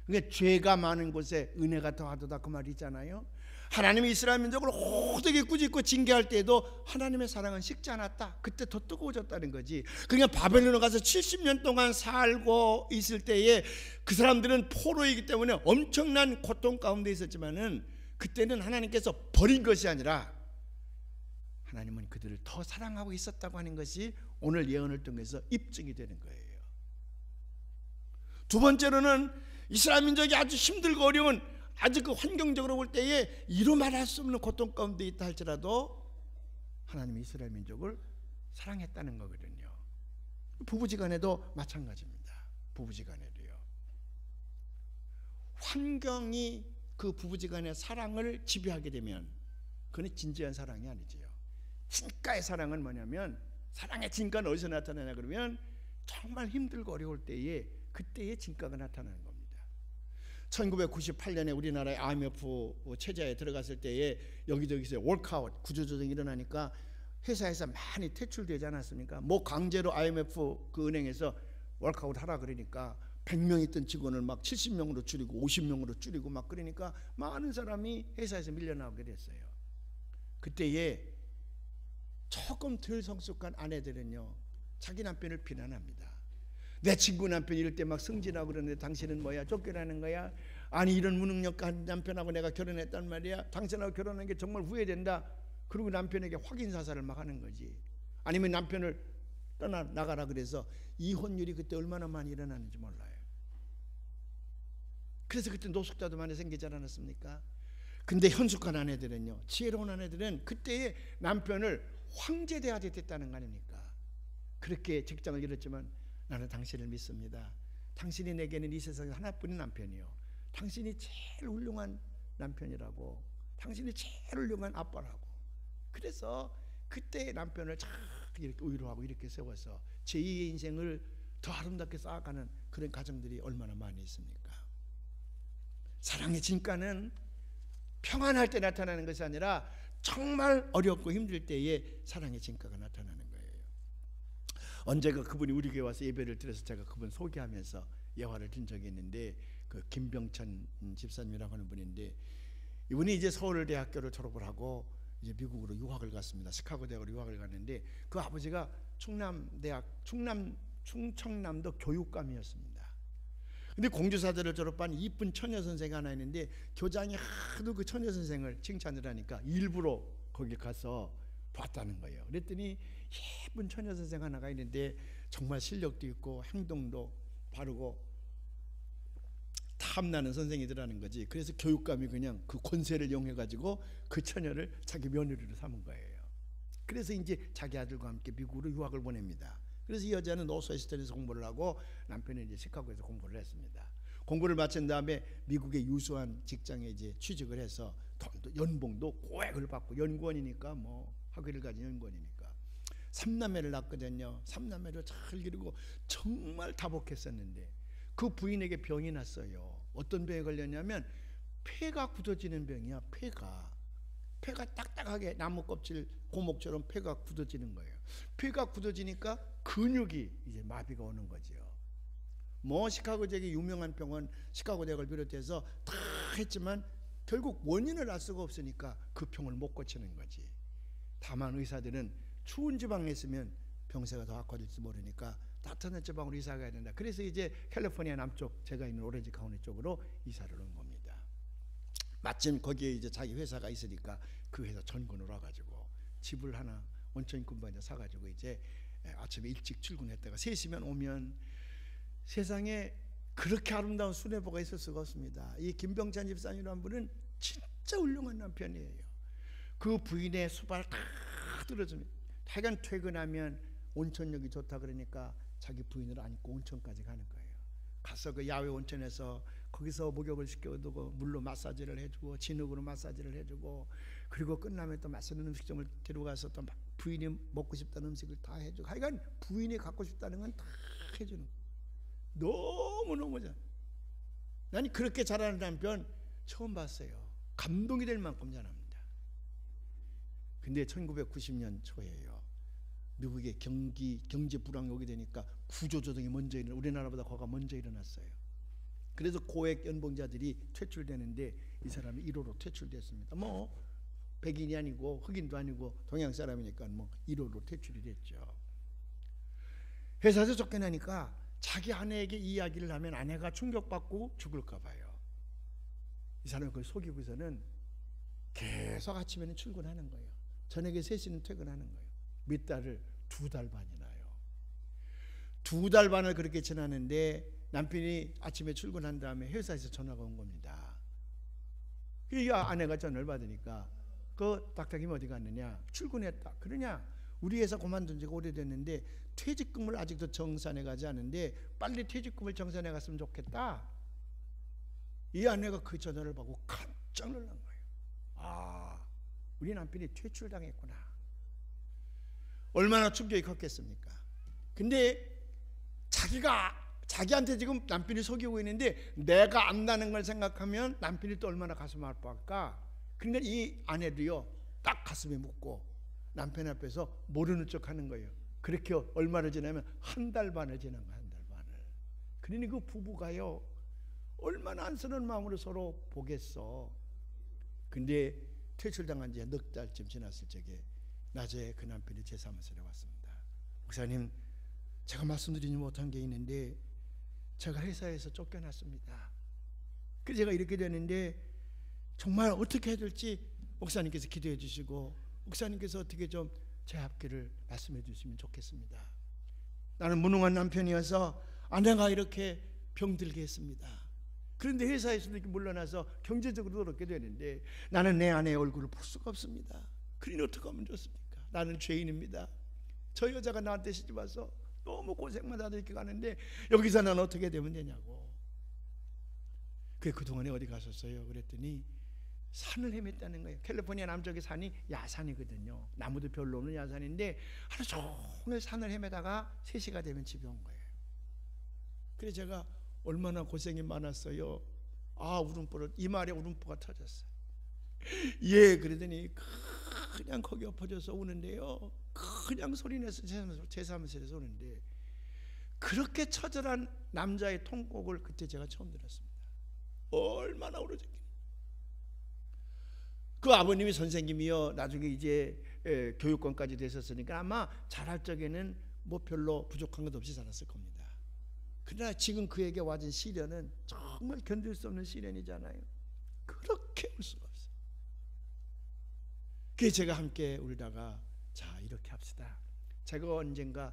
그러니까 죄가 많은 곳에 은혜가 더하도다 그 말이 있잖아요. 하나님이 이스라엘 민족을 호되게 꾸짖고 징계할 때에도 하나님의 사랑은 식지 않았다. 그때 더 뜨거워졌다는 거지. 그러니까 바벨론에 가서 70년 동안 살고 있을 때에 그 사람들은 포로이기 때문에 엄청난 고통 가운데 있었지만은 그때는 하나님께서 버린 것이 아니라 하나님은 그들을 더 사랑하고 있었다고 하는 것이 오늘 예언을 통해서 입증이 되는 거예요. 두 번째로는 이스라엘 민족이 아주 힘들고 어려운 아주 그 환경적으로 볼 때에 이루 말할 수 없는 고통 가운데 있다 할지라도 하나님이 이스라엘 민족을 사랑했다는 거거든요. 부부지간에도 마찬가지입니다. 부부지간에도요. 환경이 그 부부지간의 사랑을 지배하게 되면 그건 진지한 사랑이 아니지요. 진가의 사랑은 뭐냐면, 사랑의 진가는 어디서 나타나냐 그러면 정말 힘들고 어려울 때에 그때의 진가가 나타나는 겁니다. 1998년에 우리나라의 IMF 체제에 들어갔을 때에 여기저기서 월크아웃, 구조조정이 일어나니까 회사에서 많이 퇴출되지 않았습니까? 뭐 강제로 IMF 그 은행에서 월크아웃 하라 그러니까 100명 있던 직원을 막 70명으로 줄이고 50명으로 줄이고 막 그러니까 많은 사람이 회사에서 밀려나오게 됐어요. 그때에 조금 덜 성숙한 아내들은요, 자기 남편을 비난합니다. 내 친구 남편이 이럴 때 막 승진하고 그러는데 당신은 뭐야, 쫓겨나는 거야? 아니 이런 무능력한 남편하고 내가 결혼했단 말이야. 당신하고 결혼한 게 정말 후회된다. 그리고 남편에게 확인사살을 막 하는 거지. 아니면 남편을 나가라 그래서 이혼율이 그때 얼마나 많이 일어나는지 몰라요. 그래서 그때 노숙자도 많이 생기지 않았습니까? 근데 현숙한 아내들은요, 지혜로운 아내들은 그때의 남편을 황제대하게 됐다는 거 아닙니까? 그렇게 직장을 잃었지만 나는 당신을 믿습니다. 당신이 내게는 이 세상에 하나뿐인 남편이요, 당신이 제일 훌륭한 남편이라고, 당신이 제일 훌륭한 아빠라고. 그래서 그때 남편을 잘 이렇게 위로하고 이렇게 세워서 제2의 인생을 더 아름답게 쌓아가는 그런 가정들이 얼마나 많이 있습니까? 사랑의 진가는 평안할 때 나타나는 것이 아니라 정말 어렵고 힘들 때에 사랑의 진가가 나타나는 거예요. 언제가 그분이 우리 교회 와서 예배를 드려서 제가 그분 소개하면서 예화를 든 적이 있는데, 그 김병찬 집사님이라고 하는 분인데, 이분이 이제 서울대학교를 졸업을 하고 이제 미국으로 유학을 갔습니다. 시카고 대학으로 유학을 갔는데 그 아버지가 충청남도 교육감이었습니다. 근데 공주사대를 졸업한 이쁜 처녀 선생이 하나 있는데 교장이 하도 그 처녀 선생을 칭찬을 하니까 일부러 거기 가서 봤다는 거예요. 그랬더니 예쁜 처녀 선생 하나가 있는데 정말 실력도 있고 행동도 바르고 탐나는 선생이더라는 거지. 그래서 교육감이 그냥 그 권세를 이용해 가지고 그 처녀를 자기 며느리로 삼은 거예요. 그래서 이제 자기 아들과 함께 미국으로 유학을 보냅니다. 그래서 이 여자는 노스웨스턴에서 공부를 하고 남편은 이제 시카고에서 공부를 했습니다. 공부를 마친 다음에 미국의 유수한 직장에 이제 취직을 해서 돈도 연봉도 고액을 받고, 연구원이니까 뭐 학위를 가진 연구원이니까 3남매를 낳거든요. 3남매를 잘 기르고 정말 다복했었는데 그 부인에게 병이 났어요. 어떤 병에 걸렸냐면 폐가 굳어지는 병이야. 폐가 딱딱하게 나무 껍질 고목처럼 폐가 굳어지는 거예요. 폐가 굳어지니까 근육이 이제 마비가 오는 거죠. 뭐 시카고 지역의 유명한 병원 시카고 대학을 비롯해서 다 했지만 결국 원인을 알 수가 없으니까 그 병을 못 고치는 거지. 다만 의사들은 추운 지방에 있으면 병세가 더 악화될지 모르니까 따뜻한 지방으로 이사 가야 된다. 그래서 이제 캘리포니아 남쪽, 제가 있는 오렌지 카운티 쪽으로 이사를 온 겁니다. 마침 거기에 이제 자기 회사가 있으니까 그 회사 전권을 와가지고 집을 하나 온천군방에 사가지고 이제 아침에 일찍 출근했다가 3시면 오면 세상에 그렇게 아름다운 수뇌부가 있을 수가 없습니다. 이 김병찬 집사님이라는 분은 진짜 훌륭한 남편이에요. 그 부인의 수발을 다 들어줍니다. 하여간 퇴근하면 온천역이 좋다 그러니까 자기 부인을 안고 온천까지 가는 거예요. 가서 그 야외 온천에서 거기서 목욕을 시켜두고 물로 마사지를 해주고 진흙으로 마사지를 해주고, 그리고 끝나면 또 맛있는 음식점을 데려가서 또 부인이 먹고 싶다는 음식을 다 해주고, 하여간 부인이 갖고 싶다는 건 다 해주는 거예요. 너무너무 잘. 난 그렇게 잘하는 남편 처음 봤어요. 감동이 될 만큼 잘합니다. 근데 1990년 초에요. 미국의 경제 불황이 오게 되니까 구조조정이 먼저 우리나라보다 거가 먼저 일어났어요. 그래서 고액 연봉자들이 퇴출되는데 이 사람이 1호로 퇴출됐습니다. 뭐 백인이 아니고 흑인도 아니고 동양 사람이니까 뭐 1호로 퇴출이 됐죠. 회사에서 쫓겨나니까 자기 아내에게 이야기를 하면 아내가 충격받고 죽을까 봐요. 이 사람이 그걸 속이고서는 계속 아침에는 출근하는 거예요. 저녁에 3시는 퇴근하는 거예요. 몇 달을 2달 반이나요. 2달 반을 그렇게 지났는데 남편이 아침에 출근한 다음에 회사에서 전화가 온 겁니다. 이 아내가 전화를 받으니까 그 딱딱이 어디 갔느냐? 출근했다. 그러냐? 우리 회사 그만둔 지가 오래됐는데 퇴직금을 아직도 정산해 가지 않은데 빨리 퇴직금을 정산해 갔으면 좋겠다. 이 아내가 그 전화를 받고 깜짝 놀란 거예요. 아, 우리 남편이 퇴출당했구나. 얼마나 충격이 컸겠습니까? 근데 자기한테 지금 남편이 속이고 있는데 내가 안다는 걸 생각하면 남편이 또 얼마나 가슴 아파할까? 그러니까 이 아내도요 딱 가슴에 묻고 남편 앞에서 모르는 척 하는 거예요. 그렇게 얼마를 지나면 1달 반을 지난 거예요. 1달 반을. 그러니 그 부부가요 얼마나 안쓰러운 마음으로 서로 보겠어. 근데 퇴출당한 지 넉 달쯤 지났을 적에 낮에 그 남편이 제 사무실에 왔습니다. 목사님, 제가 말씀드리지 못한 게 있는데 제가 회사에서 쫓겨났습니다. 그래서 제가 이렇게 되는데 정말 어떻게 해야 될지 목사님께서 기도해 주시고 목사님께서 어떻게 좀 제 앞길을 말씀해 주시면 좋겠습니다. 나는 무능한 남편이어서 아내가 이렇게 병들게 했습니다. 그런데 회사에서도 이렇게 물러나서 경제적으로 어렵게 되는데 나는 내 아내의 얼굴을 볼 수가 없습니다. 그러니 어떻게 하면 좋습니까? 나는 죄인입니다. 저 여자가 나한테 시집 와서 너무 고생만 하다 이렇게 가는데 여기서 난 어떻게 되면 되냐고. 그동안에 어디 갔었어요? 그랬더니 산을 헤맸다는 거예요. 캘리포니아 남쪽의 산이 야산이거든요. 나무도 별로 없는 야산인데 하루 종일 산을 헤매다가 3시가 되면 집에 온 거예요. 그래서 제가 얼마나 고생이 많았어요. 아, 울음보를 이마에 울음보가 터졌어요. 예, 그러더니 그냥 거기 엎어져서 우는데요. 그냥 소리내서 제 사무실에서 우는데 그렇게 처절한 남자의 통곡을 그때 제가 처음 들었습니다. 얼마나 울어졌길래. 그 아버님이 선생님이요. 나중에 이제 교육권까지 되셨으니까 아마 자랄 적에는 뭐 별로 부족한 것 없이 자랐을 겁니다. 그러나 지금 그에게 와진 시련은 정말 견딜 수 없는 시련이잖아요. 그렇게 울 수가 없어요. 그래서 제가 함께 울다가 자, 이렇게 합시다. 제가 언젠가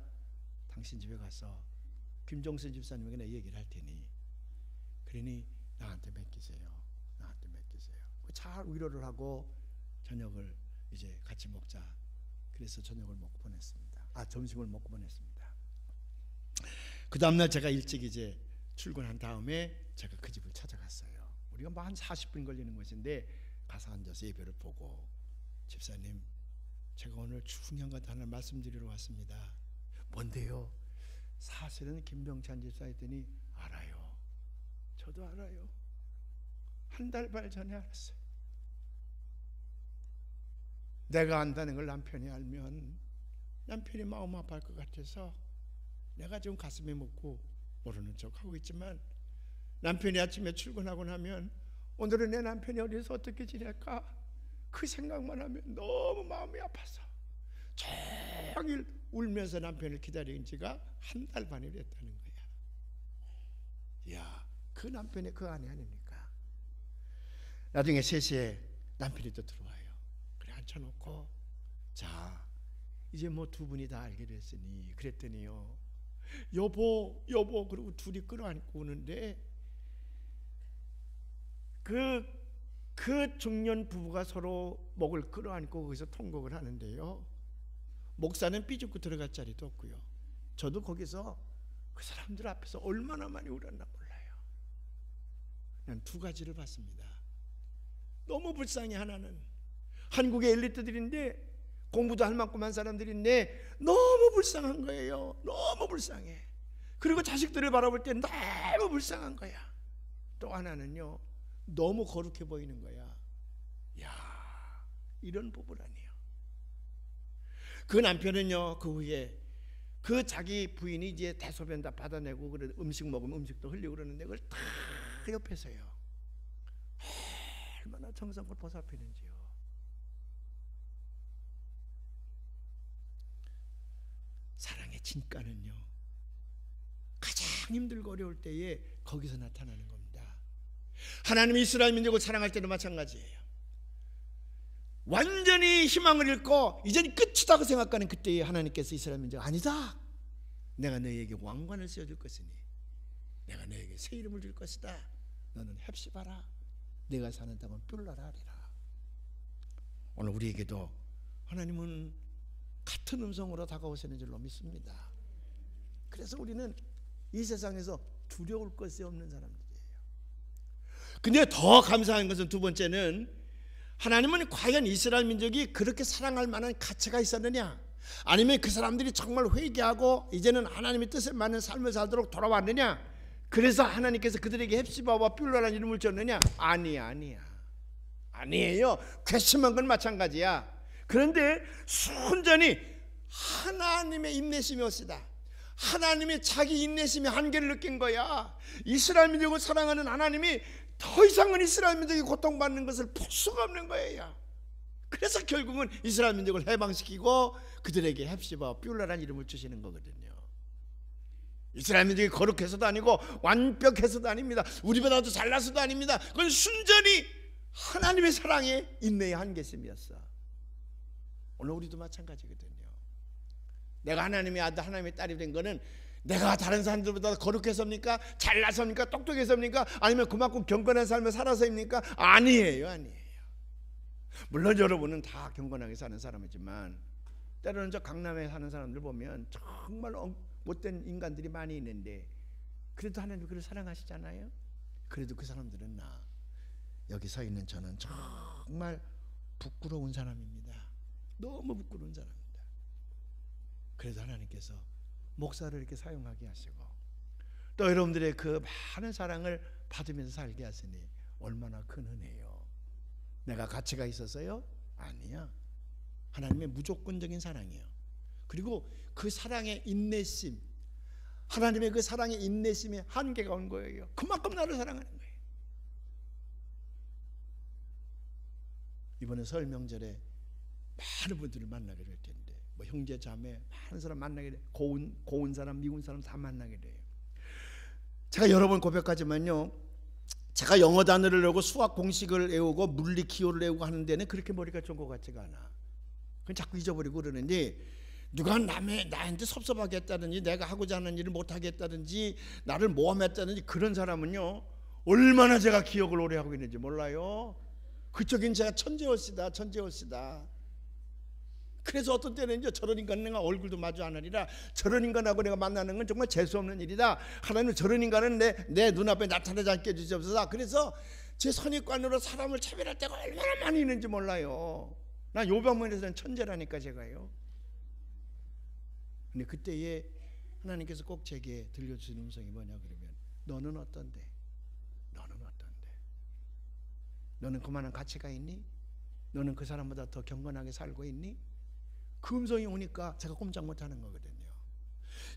당신 집에 가서 김종선 집사님에게 내 얘기를 할 테니 그러니 나한테 맡기세요. 나한테 맡기세요. 잘 위로를 하고 저녁을 이제 같이 먹자. 그래서 저녁을 먹고 보냈습니다. 점심을 먹고 보냈습니다. 그 다음날 제가 일찍 이제 출근한 다음에 제가 그 집을 찾아갔어요. 우리가 뭐 한 40분 걸리는 곳인데 가서 앉아서 예배를 보고 집사님, 제가 오늘 중요한 것 하나 말씀드리러 왔습니다. 뭔데요? 사실은 김병찬 집사 했더니 알아요. 저도 알아요. 1달 반 전에 알았어요. 내가 안다는 걸 남편이 알면 남편이 마음 아파할 것 같아서 내가 지금 가슴에 묻고 모르는 척하고 있지만 남편이 아침에 출근하고 나면 오늘은 내 남편이 어디서 어떻게 지낼까 그 생각만 하면 너무 마음이 아파서 종일 울면서 남편을 기다린 지가 1달 반이 됐다는 거야. 이야, 그 남편의 그 아내 아닙니까? 나중에 3시에 남편이 또 들어와요. 그래 앉혀놓고 자, 이제 뭐 2분이 다 알게 됐으니 그랬더니요, 여보 그리고 둘이 끌어안고 오는데 그 중년 부부가 서로 목을 끌어안고 거기서 통곡을 하는데요, 목사는 삐죽고 들어갈 자리도 없고요. 저도 거기서 그 사람들 앞에서 얼마나 많이 울었나 몰라요. 난 2가지를 봤습니다. 너무 불쌍해. 하나는 한국의 엘리트들인데 공부도 할 만큼 한 사람들인데 너무 불쌍한 거예요. 너무 불쌍해. 그리고 자식들을 바라볼 때 너무 불쌍한 거야. 또 하나는요, 너무 거룩해 보이는 거야. 야, 이런 부부라니요. 그 남편은요, 그 후에 그 자기 부인이 이제 대소변 다 받아내고 그래 음식 먹으면 음식도 흘리고 그러는데 그걸 다 옆에서요. 얼마나 정성껏 보살피는지요. 사랑의 진가는요, 가장 힘들고 어려울 때에 거기서 나타나는 겁니다. 하나님이 이스라엘 민족을 사랑할 때도 마찬가지예요. 완전히 희망을 잃고 이제는 끝이다고 생각하는 그때에 하나님께서 이스라엘 민족, 아니다, 내가 너희에게 왕관을 씌워줄 것이니 내가 너희에게 새 이름을 줄 것이다. 너는 헵시바라, 내가 사는 땅은 뿔라라 하리라. 오늘 우리에게도 하나님은 같은 음성으로 다가오시는 줄로 믿습니다. 그래서 우리는 이 세상에서 두려울 것이 없는 사람들이에요. 근데 더 감사한 것은 두 번째는, 하나님은 과연 이스라엘 민족이 그렇게 사랑할 만한 가치가 있었느냐, 아니면 그 사람들이 정말 회개하고 이제는 하나님의 뜻에 맞는 삶을 살도록 돌아왔느냐, 그래서 하나님께서 그들에게 헵시바와 뿔라라는 이름을 줬느냐? 아니에요. 괘씸한 건 마찬가지야. 그런데 순전히 하나님의 인내심이 엇이다. 하나님의 자기 인내심의 한계를 느낀 거야. 이스라엘 민족을 사랑하는 하나님이 더 이상은 이스라엘 민족이 고통받는 것을 볼 수가 없는 거예요. 그래서 결국은 이스라엘 민족을 해방시키고 그들에게 헵시바와 뿔라라는 이름을 주시는 거거든요. 이스라엘 민족이 거룩해서도 아니고 완벽해서도 아닙니다. 우리보다도 잘나서도 아닙니다. 그건 순전히 하나님의 사랑의 인내의 한계심이었어. 오늘 우리도 마찬가지거든요. 내가 하나님의 아들, 하나님의 딸이 된 거는 내가 다른 사람들보다 거룩해서입니까? 잘나서입니까? 똑똑해서입니까? 아니면 그만큼 경건한 삶을 살아서입니까? 아니에요. 물론 여러분은 다 경건하게 사는 사람이지만 때로는 저 강남에 사는 사람들 보면 정말 못된 인간들이 많이 있는데 그래도 하나님 그를 사랑하시잖아요. 그래도 그 사람들은 나, 여기 서 있는 저는 정말 부끄러운 사람입니다. 너무 부끄러운 사람입니다. 그래서 하나님께서 목사를 이렇게 사용하게 하시고 또 여러분들의 그 많은 사랑을 받으면서 살게 하시니 얼마나 큰 은혜요. 내가 가치가 있어서요? 아니야. 하나님의 무조건적인 사랑이에요. 그리고 그 사랑의 인내심, 하나님의 그 사랑의 인내심에 한계가 온 거예요. 그만큼 나를 사랑하는 거예요. 이번에 설 명절에 많은 분들을 만나게 될 텐데, 뭐 형제 자매 많은 사람 만나게 돼. 고운 사람, 미운 사람 다 만나게 돼요. 제가 여러 번 고백하지만요, 제가 영어 단어를 외우고 수학 공식을 외우고 물리 기호를 외우고 하는 데는 그렇게 머리가 좋은 것 같지가 않아. 그건 자꾸 잊어버리고 그러는데, 누가 나한테 섭섭하게 했다든지 내가 하고자 하는 일을 못하게 했다든지 나를 모함했다든지 그런 사람은요, 얼마나 제가 기억을 오래 하고 있는지 몰라요. 그쪽엔 제가 천재올시다. 그래서 어떤 때는 이제 저런 인간은 내가 얼굴도 마주 안 하리라, 저런 인간하고 내가 만나는 건 정말 재수없는 일이다. 하나님, 저런 인간은 내 눈앞에 나타나지 않게 해주시옵소서. 그래서 제 선입관으로 사람을 차별할 때가 얼마나 많이 있는지 몰라요. 나 요방면에서는 천재라니까 제가요. 근데 그때에 하나님께서 꼭 제게 들려주시는 음성이 뭐냐 그러면, 너는 어떤데? 너는 그만한 가치가 있니? 너는 그 사람보다 더 경건하게 살고 있니? 그 음성이 오니까 제가 꼼짝 못하는 거거든요.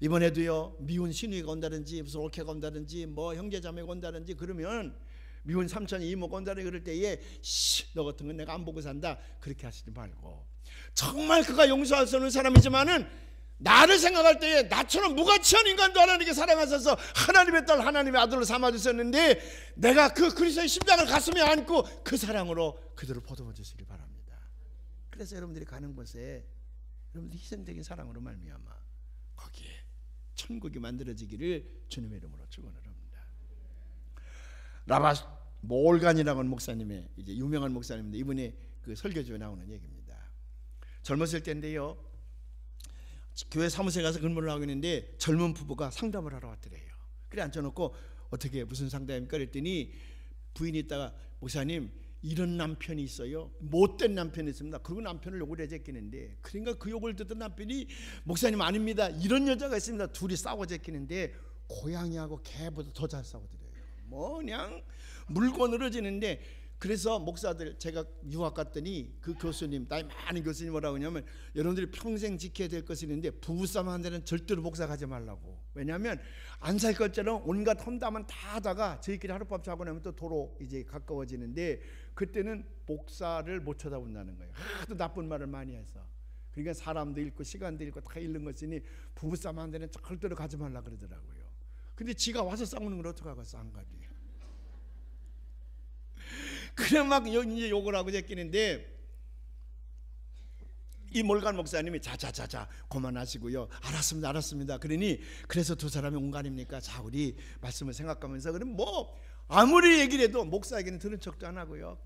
이번에도요, 미운 시누이가 온다든지 무슨 올케가 온다든지 뭐 형제자매가 온다든지 그러면, 미운 삼촌이 이모가 온다든지 그럴 때에 너 같은 건 내가 안 보고 산다 그렇게 하시지 말고, 정말 그가 용서할 수 없는 사람이지만은 나를 생각할 때에 나처럼 무가치한 인간도 하나님께 사랑하셔서 하나님의 딸, 하나님의 아들로 삼아주셨는데, 내가 그 그리스도의 심장을 가슴에 안고 그 사랑으로 그들을 보듬어 주시기 바랍니다. 그래서 여러분들이 가는 곳에 여러분들 희생적인 사랑으로 말미암아 거기에 천국이 만들어지기를 주님의 이름으로 축원을 합니다. 라바 몰간이라고 하는 목사님의, 이제 유명한 목사님인데 이분이 그 설교집에 나오는 얘기입니다. 젊었을 때인데요, 교회 사무실에 가서 근무를 하고 있는데 젊은 부부가 상담을 하러 왔더래요. 그래 앉혀놓고 어떻게 무슨 상담입니까 그랬더니 부인이 있다가, 목사님 이런 남편이 있어요. 못된 남편이 있습니다. 그리고 남편을 욕을 해제끼는데, 그러니까 그 욕을 듣던 남편이, 목사님 아닙니다, 이런 여자가 있습니다. 둘이 싸워 제끼는데 고양이하고 개보다 더 잘 싸우더래요. 뭐 그냥 물고 늘어지는데, 그래서 목사들, 제가 유학 갔더니 그 교수님, 나이 많은 교수님 뭐라고 하냐면, 여러분들이 평생 지켜야 될 것이 있는데 부부싸움 한 데는 절대로 목사 가지 말라고. 왜냐하면 안 살 것처럼 온갖 험담은 다 하다가 저희끼리 하룻밤 자고 나면 또 도로 이제 가까워지는데, 그때는 목사를 못 쳐다본다는 거예요. 하도 나쁜 말을 많이 해서. 그러니까 사람도 잃고 시간도 잃고 다 잃는 것이니 부부싸움 한 데는 절대로 가지 말라 그러더라고요. 근데 지가 와서 싸우는 걸 어떡하겠어, 안 가지. 그래 막 이제 욕을 하고 제끼는데, 이 몰간 목사님이 자자자자 그만하시고요, 알았습니다 그러니, 그래서 두 사람이 온 거 아닙니까? 자, 우리 말씀을 생각하면서, 그럼 뭐 아무리 얘기를 해도 목사에게는 들은 척도 안 하고요,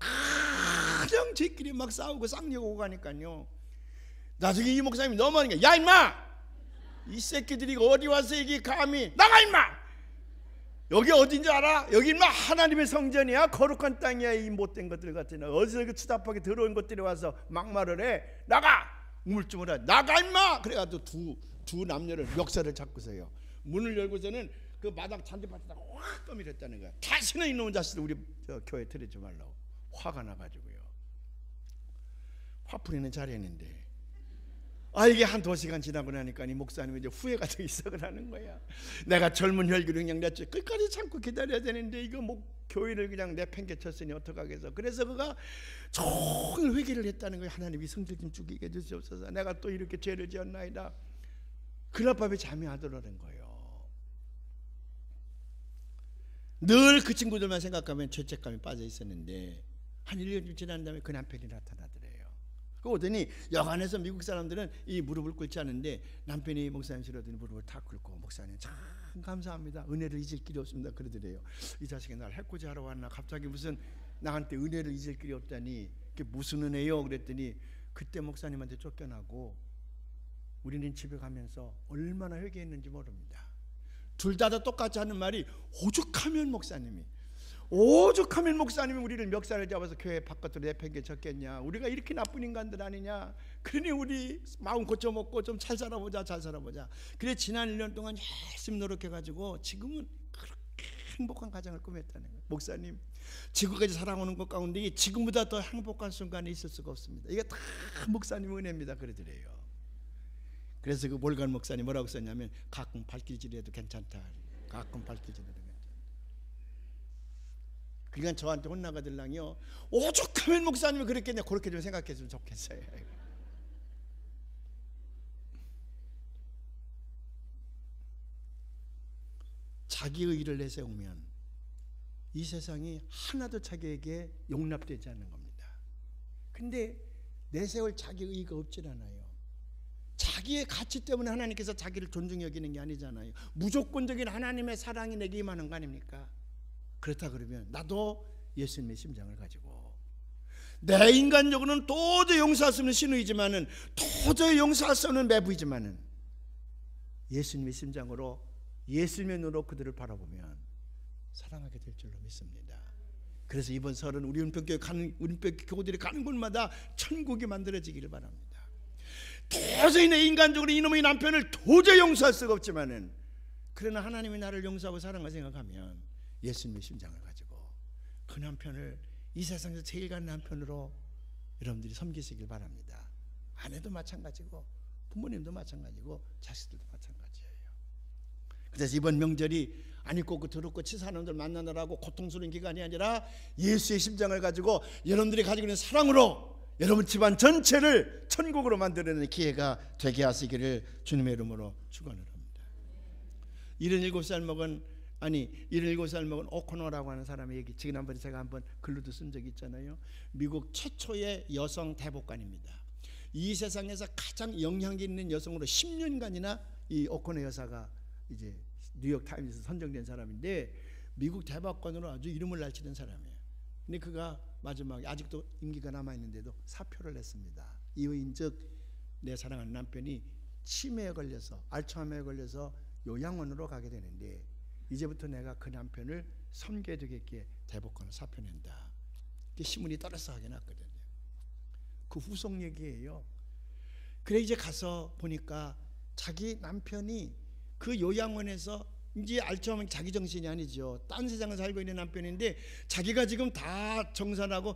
그냥 저끼리 막 싸우고 쌍욕하고 가니까요. 나중에 이 목사님이 넘어가니까, 야 임마, 이 새끼들이 어디 와서 이게 감히, 나가 임마, 여기 어딘지 알아? 여기 인마 하나님의 성전이야, 거룩한 땅이야, 이 못된 것들 같은, 어디서 그 추잡하게 들어온 것들이 와서 막말을 해. 나가! 우물쭈물해. 나가 임마! 그래가지고 두 남녀를 멱살을 잡고서요, 문을 열고서는 그 마당 잔디밭에다 확 떠밀었다는 거야. 다시는 이놈의 자식들 우리 교회 들이지 말라고. 화가 나가지고요, 화풀이는 잘했는데, 이게 한 2시간 지나고 나니까 이 목사님이 이제 후회가 더 시작을 하는 거야. 내가 젊은 혈기를 그냥 냈지, 끝까지 참고 기다려야 되는데 이거 뭐 교회를 그냥 내팽개쳤으니 어떡하겠어. 그래서 그가 종일 회개를 했다는 거야. 하나님이 성질 좀 죽이게 해주시옵소서, 내가 또 이렇게 죄를 지었나이다. 그날 밤에 잠이 안 들어는 거예요. 늘 그 친구들만 생각하면 죄책감이 빠져 있었는데, 한 1년쯤 지난 다음에 그 남편이 나타나더래요. 그 오더니 여간해서 미국 사람들은 이 무릎을 꿇지 않는데, 남편이 목사님 싫어더니 무릎을 다 꿇고, 목사님 참 감사합니다, 은혜를 잊을 길이 없습니다 그러더래요. 이 자식이 날 해코지 하러 왔나, 갑자기 무슨 나한테 은혜를 잊을 길이 없다니, 그게 무슨 은혜요? 그랬더니 그때 목사님한테 쫓겨나고 우리는 집에 가면서 얼마나 회개했는지 모릅니다. 둘 다 똑같이 하는 말이, 오죽하면 목사님이 우리를 멱살을 잡아서 교회 바깥으로 내팽개쳤겠냐, 우리가 이렇게 나쁜 인간들 아니냐, 그러니 우리 마음 고쳐먹고 좀 잘 살아보자. 그래 지난 1년 동안 열심히 노력해가지고 지금은 그렇게 행복한 가정을 꾸몄다는 거예요. 목사님, 지금까지 살아오는 것 가운데 지금보다 더 행복한 순간이 있을 수가 없습니다. 이게 다 목사님 은혜입니다 그러더래요. 그래서 그 몰간 목사님 뭐라고 썼냐면, 가끔 발길질해도 괜찮다, 가끔 발길질해도 괜찮다. 그러니까 저한테 혼나가들랑요, 오죽하면 목사님이 그랬겠냐, 그렇게 좀 생각했으면 좋겠어요. 자기의 의를 내세우면 이 세상이 하나도 자기에게 용납되지 않는 겁니다. 근데 내세울 자기의 의가 없질 않아요. 자기의 가치 때문에 하나님께서 자기를 존중히 여기는 게 아니잖아요. 무조건적인 하나님의 사랑이 내게 임하는 거 아닙니까? 그렇다 그러면 나도 예수님의 심장을 가지고, 내 인간적으로는 도저히 용서할 수 없는 신우이지만은, 도저히 용서할 수 없는 매부이지만은, 예수님의 심장으로, 예수님의 눈으로 그들을 바라보면 사랑하게 될 줄로 믿습니다. 그래서 이번 설은 우리 은평교회 교우들이 가는 곳마다 천국이 만들어지기를 바랍니다. 도저히 내 인간적으로 이놈의 남편을 도저히 용서할 수가 없지만은, 그러나 하나님이 나를 용서하고 사랑을 생각하면 예수님의 심장을 가지고 그 남편을 이 세상에서 제일 간 남편으로 여러분들이 섬기시길 바랍니다. 아내도 마찬가지고 부모님도 마찬가지고 자식들도 마찬가지예요. 그래서 이번 명절이 안 입고 더럽고 치사한 놈들 만나느라고 고통스러운 기간이 아니라 예수의 심장을 가지고 여러분들이 가지고 있는 사랑으로 여러분 집안 전체를 천국으로 만들어내는 기회가 되게 하시기를 주님의 이름으로 축원을 합니다. 77살 먹은 오코노라고 하는 사람의 얘기, 지난번에 제가 한번 글로도 쓴 적이 있잖아요. 미국 최초의 여성 대법관입니다. 이 세상에서 가장 영향력 있는 여성으로 10년간이나 이 오코노 여사가 이제 뉴욕 타임즈에서 선정된 사람인데, 미국 대법관으로 아주 이름을 날치는 사람이에요. 근데 그가 마지막에 아직도 임기가 남아있는데도 사표를 냈습니다. 이유인즉 내 사랑하는 남편이 치매에 걸려서, 알츠하이머에 걸려서 요양원으로 가게 되는데, 이제부터 내가 그 남편을 섬겨야 되겠기에 대법관을 사표낸다. 신문이 떠들썩하게 났거든요. 그 후속 얘기예요. 그래 이제 가서 보니까 자기 남편이 그 요양원에서 이제 알츠하이머 자기 정신이 아니죠. 딴 세상을 살고 있는 남편인데 자기가 지금 다 정산하고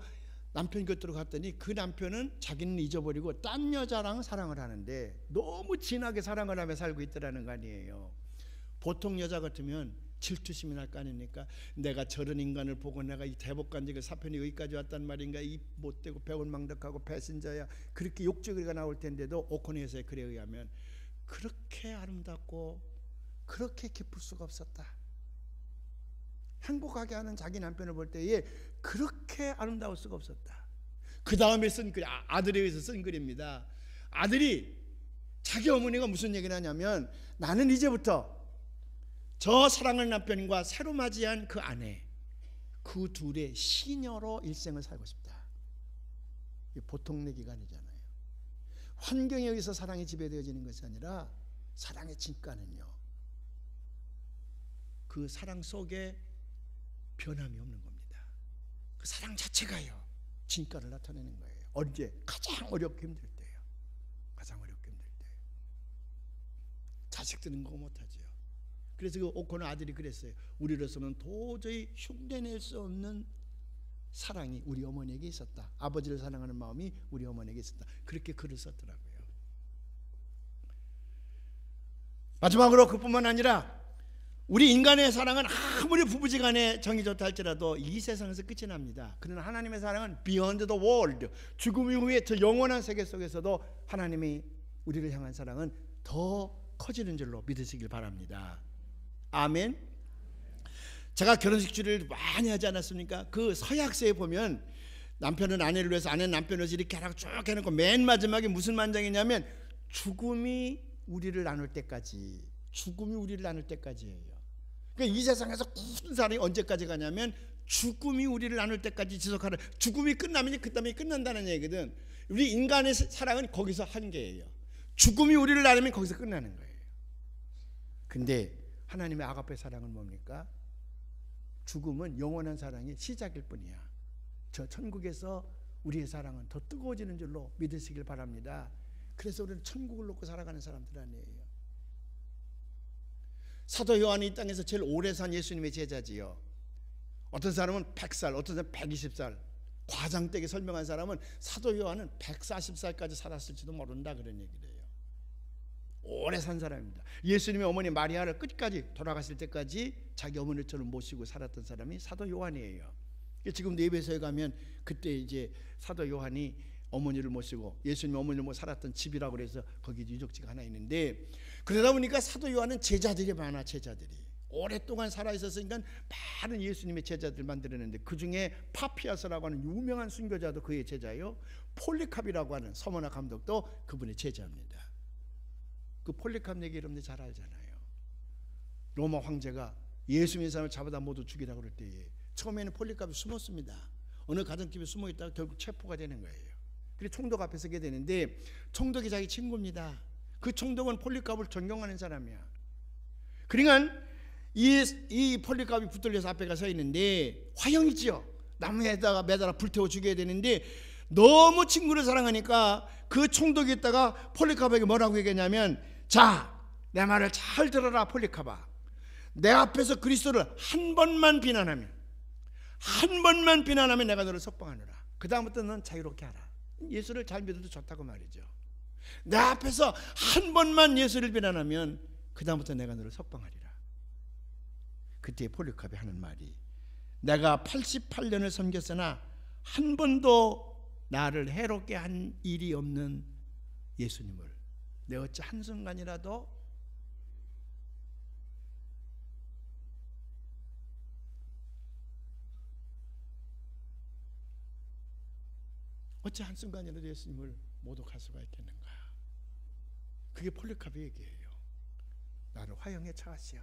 남편 곁으로 갔더니 그 남편은 자기는 잊어버리고 딴 여자랑 사랑을 하는데 너무 진하게 사랑을 하며 살고 있더라는 거 아니에요. 보통 여자 같으면 질투심이 날 거 아닙니까? 내가 저런 인간을 보고 내가 이 대법관직을 사편이 여기까지 왔단 말인가? 이 못되고 배은망덕하고 배신자야. 그렇게 욕적이가 나올 텐데도 오코너 여사의 글에 의하면 그렇게 아름답고 그렇게 기쁠 수가 없었다. 행복하게 하는 자기 남편을 볼 때에 그렇게 아름다울 수가 없었다. 그 다음에 쓴 글, 아들에 의해서 쓴 글입니다. 아들이 자기 어머니가 무슨 얘기를 하냐면 나는 이제부터 저 사랑하는 남편과 새로 맞이한 그 아내, 그 둘의 시녀로 일생을 살고 싶다. 이게 보통 얘기가 아니잖아요. 환경에 의해서 사랑이 지배되어지는 것이 아니라 사랑의 진가는요, 그 사랑 속에 변함이 없는 겁니다. 그 사랑 자체가요 진가를 나타내는 거예요. 언제? 가장 어렵고 힘들 때예요. 가장 어렵고 힘들 때. 자식들은 그거 못하죠. 그래서 그 오코너 아들이 그랬어요. 우리로서는 도저히 흉내낼 수 없는 사랑이 우리 어머니에게 있었다. 아버지를 사랑하는 마음이 우리 어머니에게 있었다. 그렇게 글을 썼더라고요. 마지막으로 그뿐만 아니라 우리 인간의 사랑은 아무리 부부지간에 정이 좋다 할지라도 이 세상에서 끝이 납니다. 그러나 하나님의 사랑은 beyond the world, 죽음 이후에 저 영원한 세계 속에서도 하나님이 우리를 향한 사랑은 더 커지는 줄로 믿으시길 바랍니다. 아멘. 제가 결혼식 주례를 많이 하지 않았습니까? 그 서약서에 보면 남편은 아내를 위해서, 아내는 남편을 위해서 이렇게 하라고 쭉 해놓고 맨 마지막에 무슨 만장이냐면 죽음이 우리를 나눌 때까지, 죽음이 우리를 나눌 때까지예요. 그러니까 이 세상에서 큰 사랑이 언제까지 가냐면 죽음이 우리를 나눌 때까지 지속하는, 죽음이 끝나면 그 다음에 끝난다는 얘기거든. 우리 인간의 사랑은 거기서 한계예요. 죽음이 우리를 나누면 거기서 끝나는 거예요. 근데 하나님의 아가페 사랑은 뭡니까? 죽음은 영원한 사랑의 시작일 뿐이야. 저 천국에서 우리의 사랑은 더 뜨거워지는 줄로 믿으시길 바랍니다. 그래서 우리는 천국을 놓고 살아가는 사람들 아니에요. 사도 요한이 이 땅에서 제일 오래 산 예수님의 제자지요. 어떤 사람은 100살, 어떤 사람은 120살, 과장되게 설명한 사람은 사도 요한은 140살까지 살았을지도 모른다 그런 얘기를 해요. 오래 산 사람입니다. 예수님의 어머니 마리아를 끝까지 돌아가실 때까지 자기 어머니처럼 모시고 살았던 사람이 사도 요한이에요. 지금 예배소에 가면 그때 이제 사도 요한이 어머니를 모시고 예수님 어머니를 모시고 살았던 집이라고 그래서 거기 유적지가 하나 있는데, 그러다 보니까 사도 요한은 제자들이 많아. 제자들이 오랫동안 살아있었으니까 많은 예수님의 제자들 만들었는데, 그 중에 파피아스라고 하는 유명한 순교자도 그의 제자요, 폴리캅이라고 하는 서머나 감독도 그분의 제자입니다. 그 폴리캅 얘기 여러분들 잘 알잖아요. 로마 황제가 예수님의 사람을 잡아다 모두 죽이라고 그럴 때에 처음에는 폴리캅이 숨었습니다. 어느 가정집에 숨어 있다가 결국 체포가 되는 거예요. 그래서 총독 앞에 서게 되는데, 총독이 자기 친구입니다. 그 총독은 폴리캅을 존경하는 사람이야. 그러니까 이 폴리캅이 붙들려서 앞에 가서 있는데, 화형이지요. 나무에다가 매달아 불태워 죽여야 되는데 너무 친구를 사랑하니까 그 총독이 있다가 폴리캅에게 뭐라고 얘기했냐면, 자, 내 말을 잘 들어라 폴리캅아. 내 앞에서 그리스도를 한 번만 비난하면 내가 너를 석방하노라. 그 다음부터 넌 자유롭게 하라. 예수를 잘 믿어도 좋다고 말이죠. 내 앞에서 한 번만 예수를 비난하면 그 다음부터 내가 너를 석방하리라. 그때 폴리캅이 하는 말이, 내가 88년을 섬겼으나 한 번도 나를 해롭게 한 일이 없는 예수님을 내가 어찌 한순간이라도 예수님을 모독할 수가 있겠는가. 그게 폴리캅의 얘기예요. 나를 화형에 처하시오.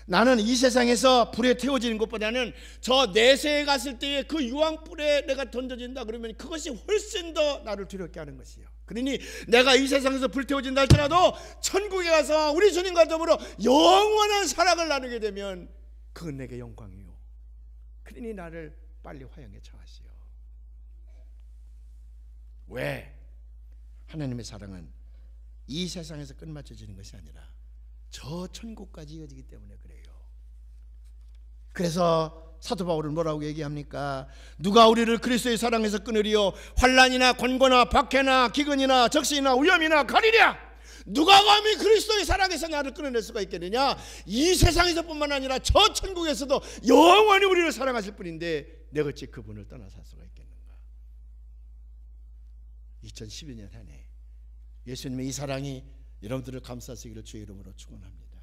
나는 이 세상에서 불에 태워지는 것보다는 저 내세에 갔을 때의 그 유황불에 내가 던져진다 그러면 그것이 훨씬 더 나를 두렵게 하는 것이요. 그러니 내가 이 세상에서 불태워진다 할지라도 천국에 가서 우리 주님과 더불어 영원한 사랑을 나누게 되면 그건 내게 영광이요. 그러니 나를 빨리 화형에 처하시오. 왜? 하나님의 사랑은 이 세상에서 끝마쳐지는 것이 아니라 저 천국까지 이어지기 때문에 그래요. 그래서 사도 바울은 뭐라고 얘기합니까? 누가 우리를 그리스도의 사랑에서 끊으리요? 환난이나 곤고나 박해나 기근이나 적신이나 위험이나 가리랴. 누가 감히 그리스도의 사랑에서 나를 끊어낼 수가 있겠느냐? 이 세상에서뿐만 아니라 저 천국에서도 영원히 우리를 사랑하실 분인데 내가 어찌 그분을 떠나 살 수가 있겠는가? 2012년 한 해 예수님의 이 사랑이 여러분들을 감싸시기를 주의 이름으로 축원합니다.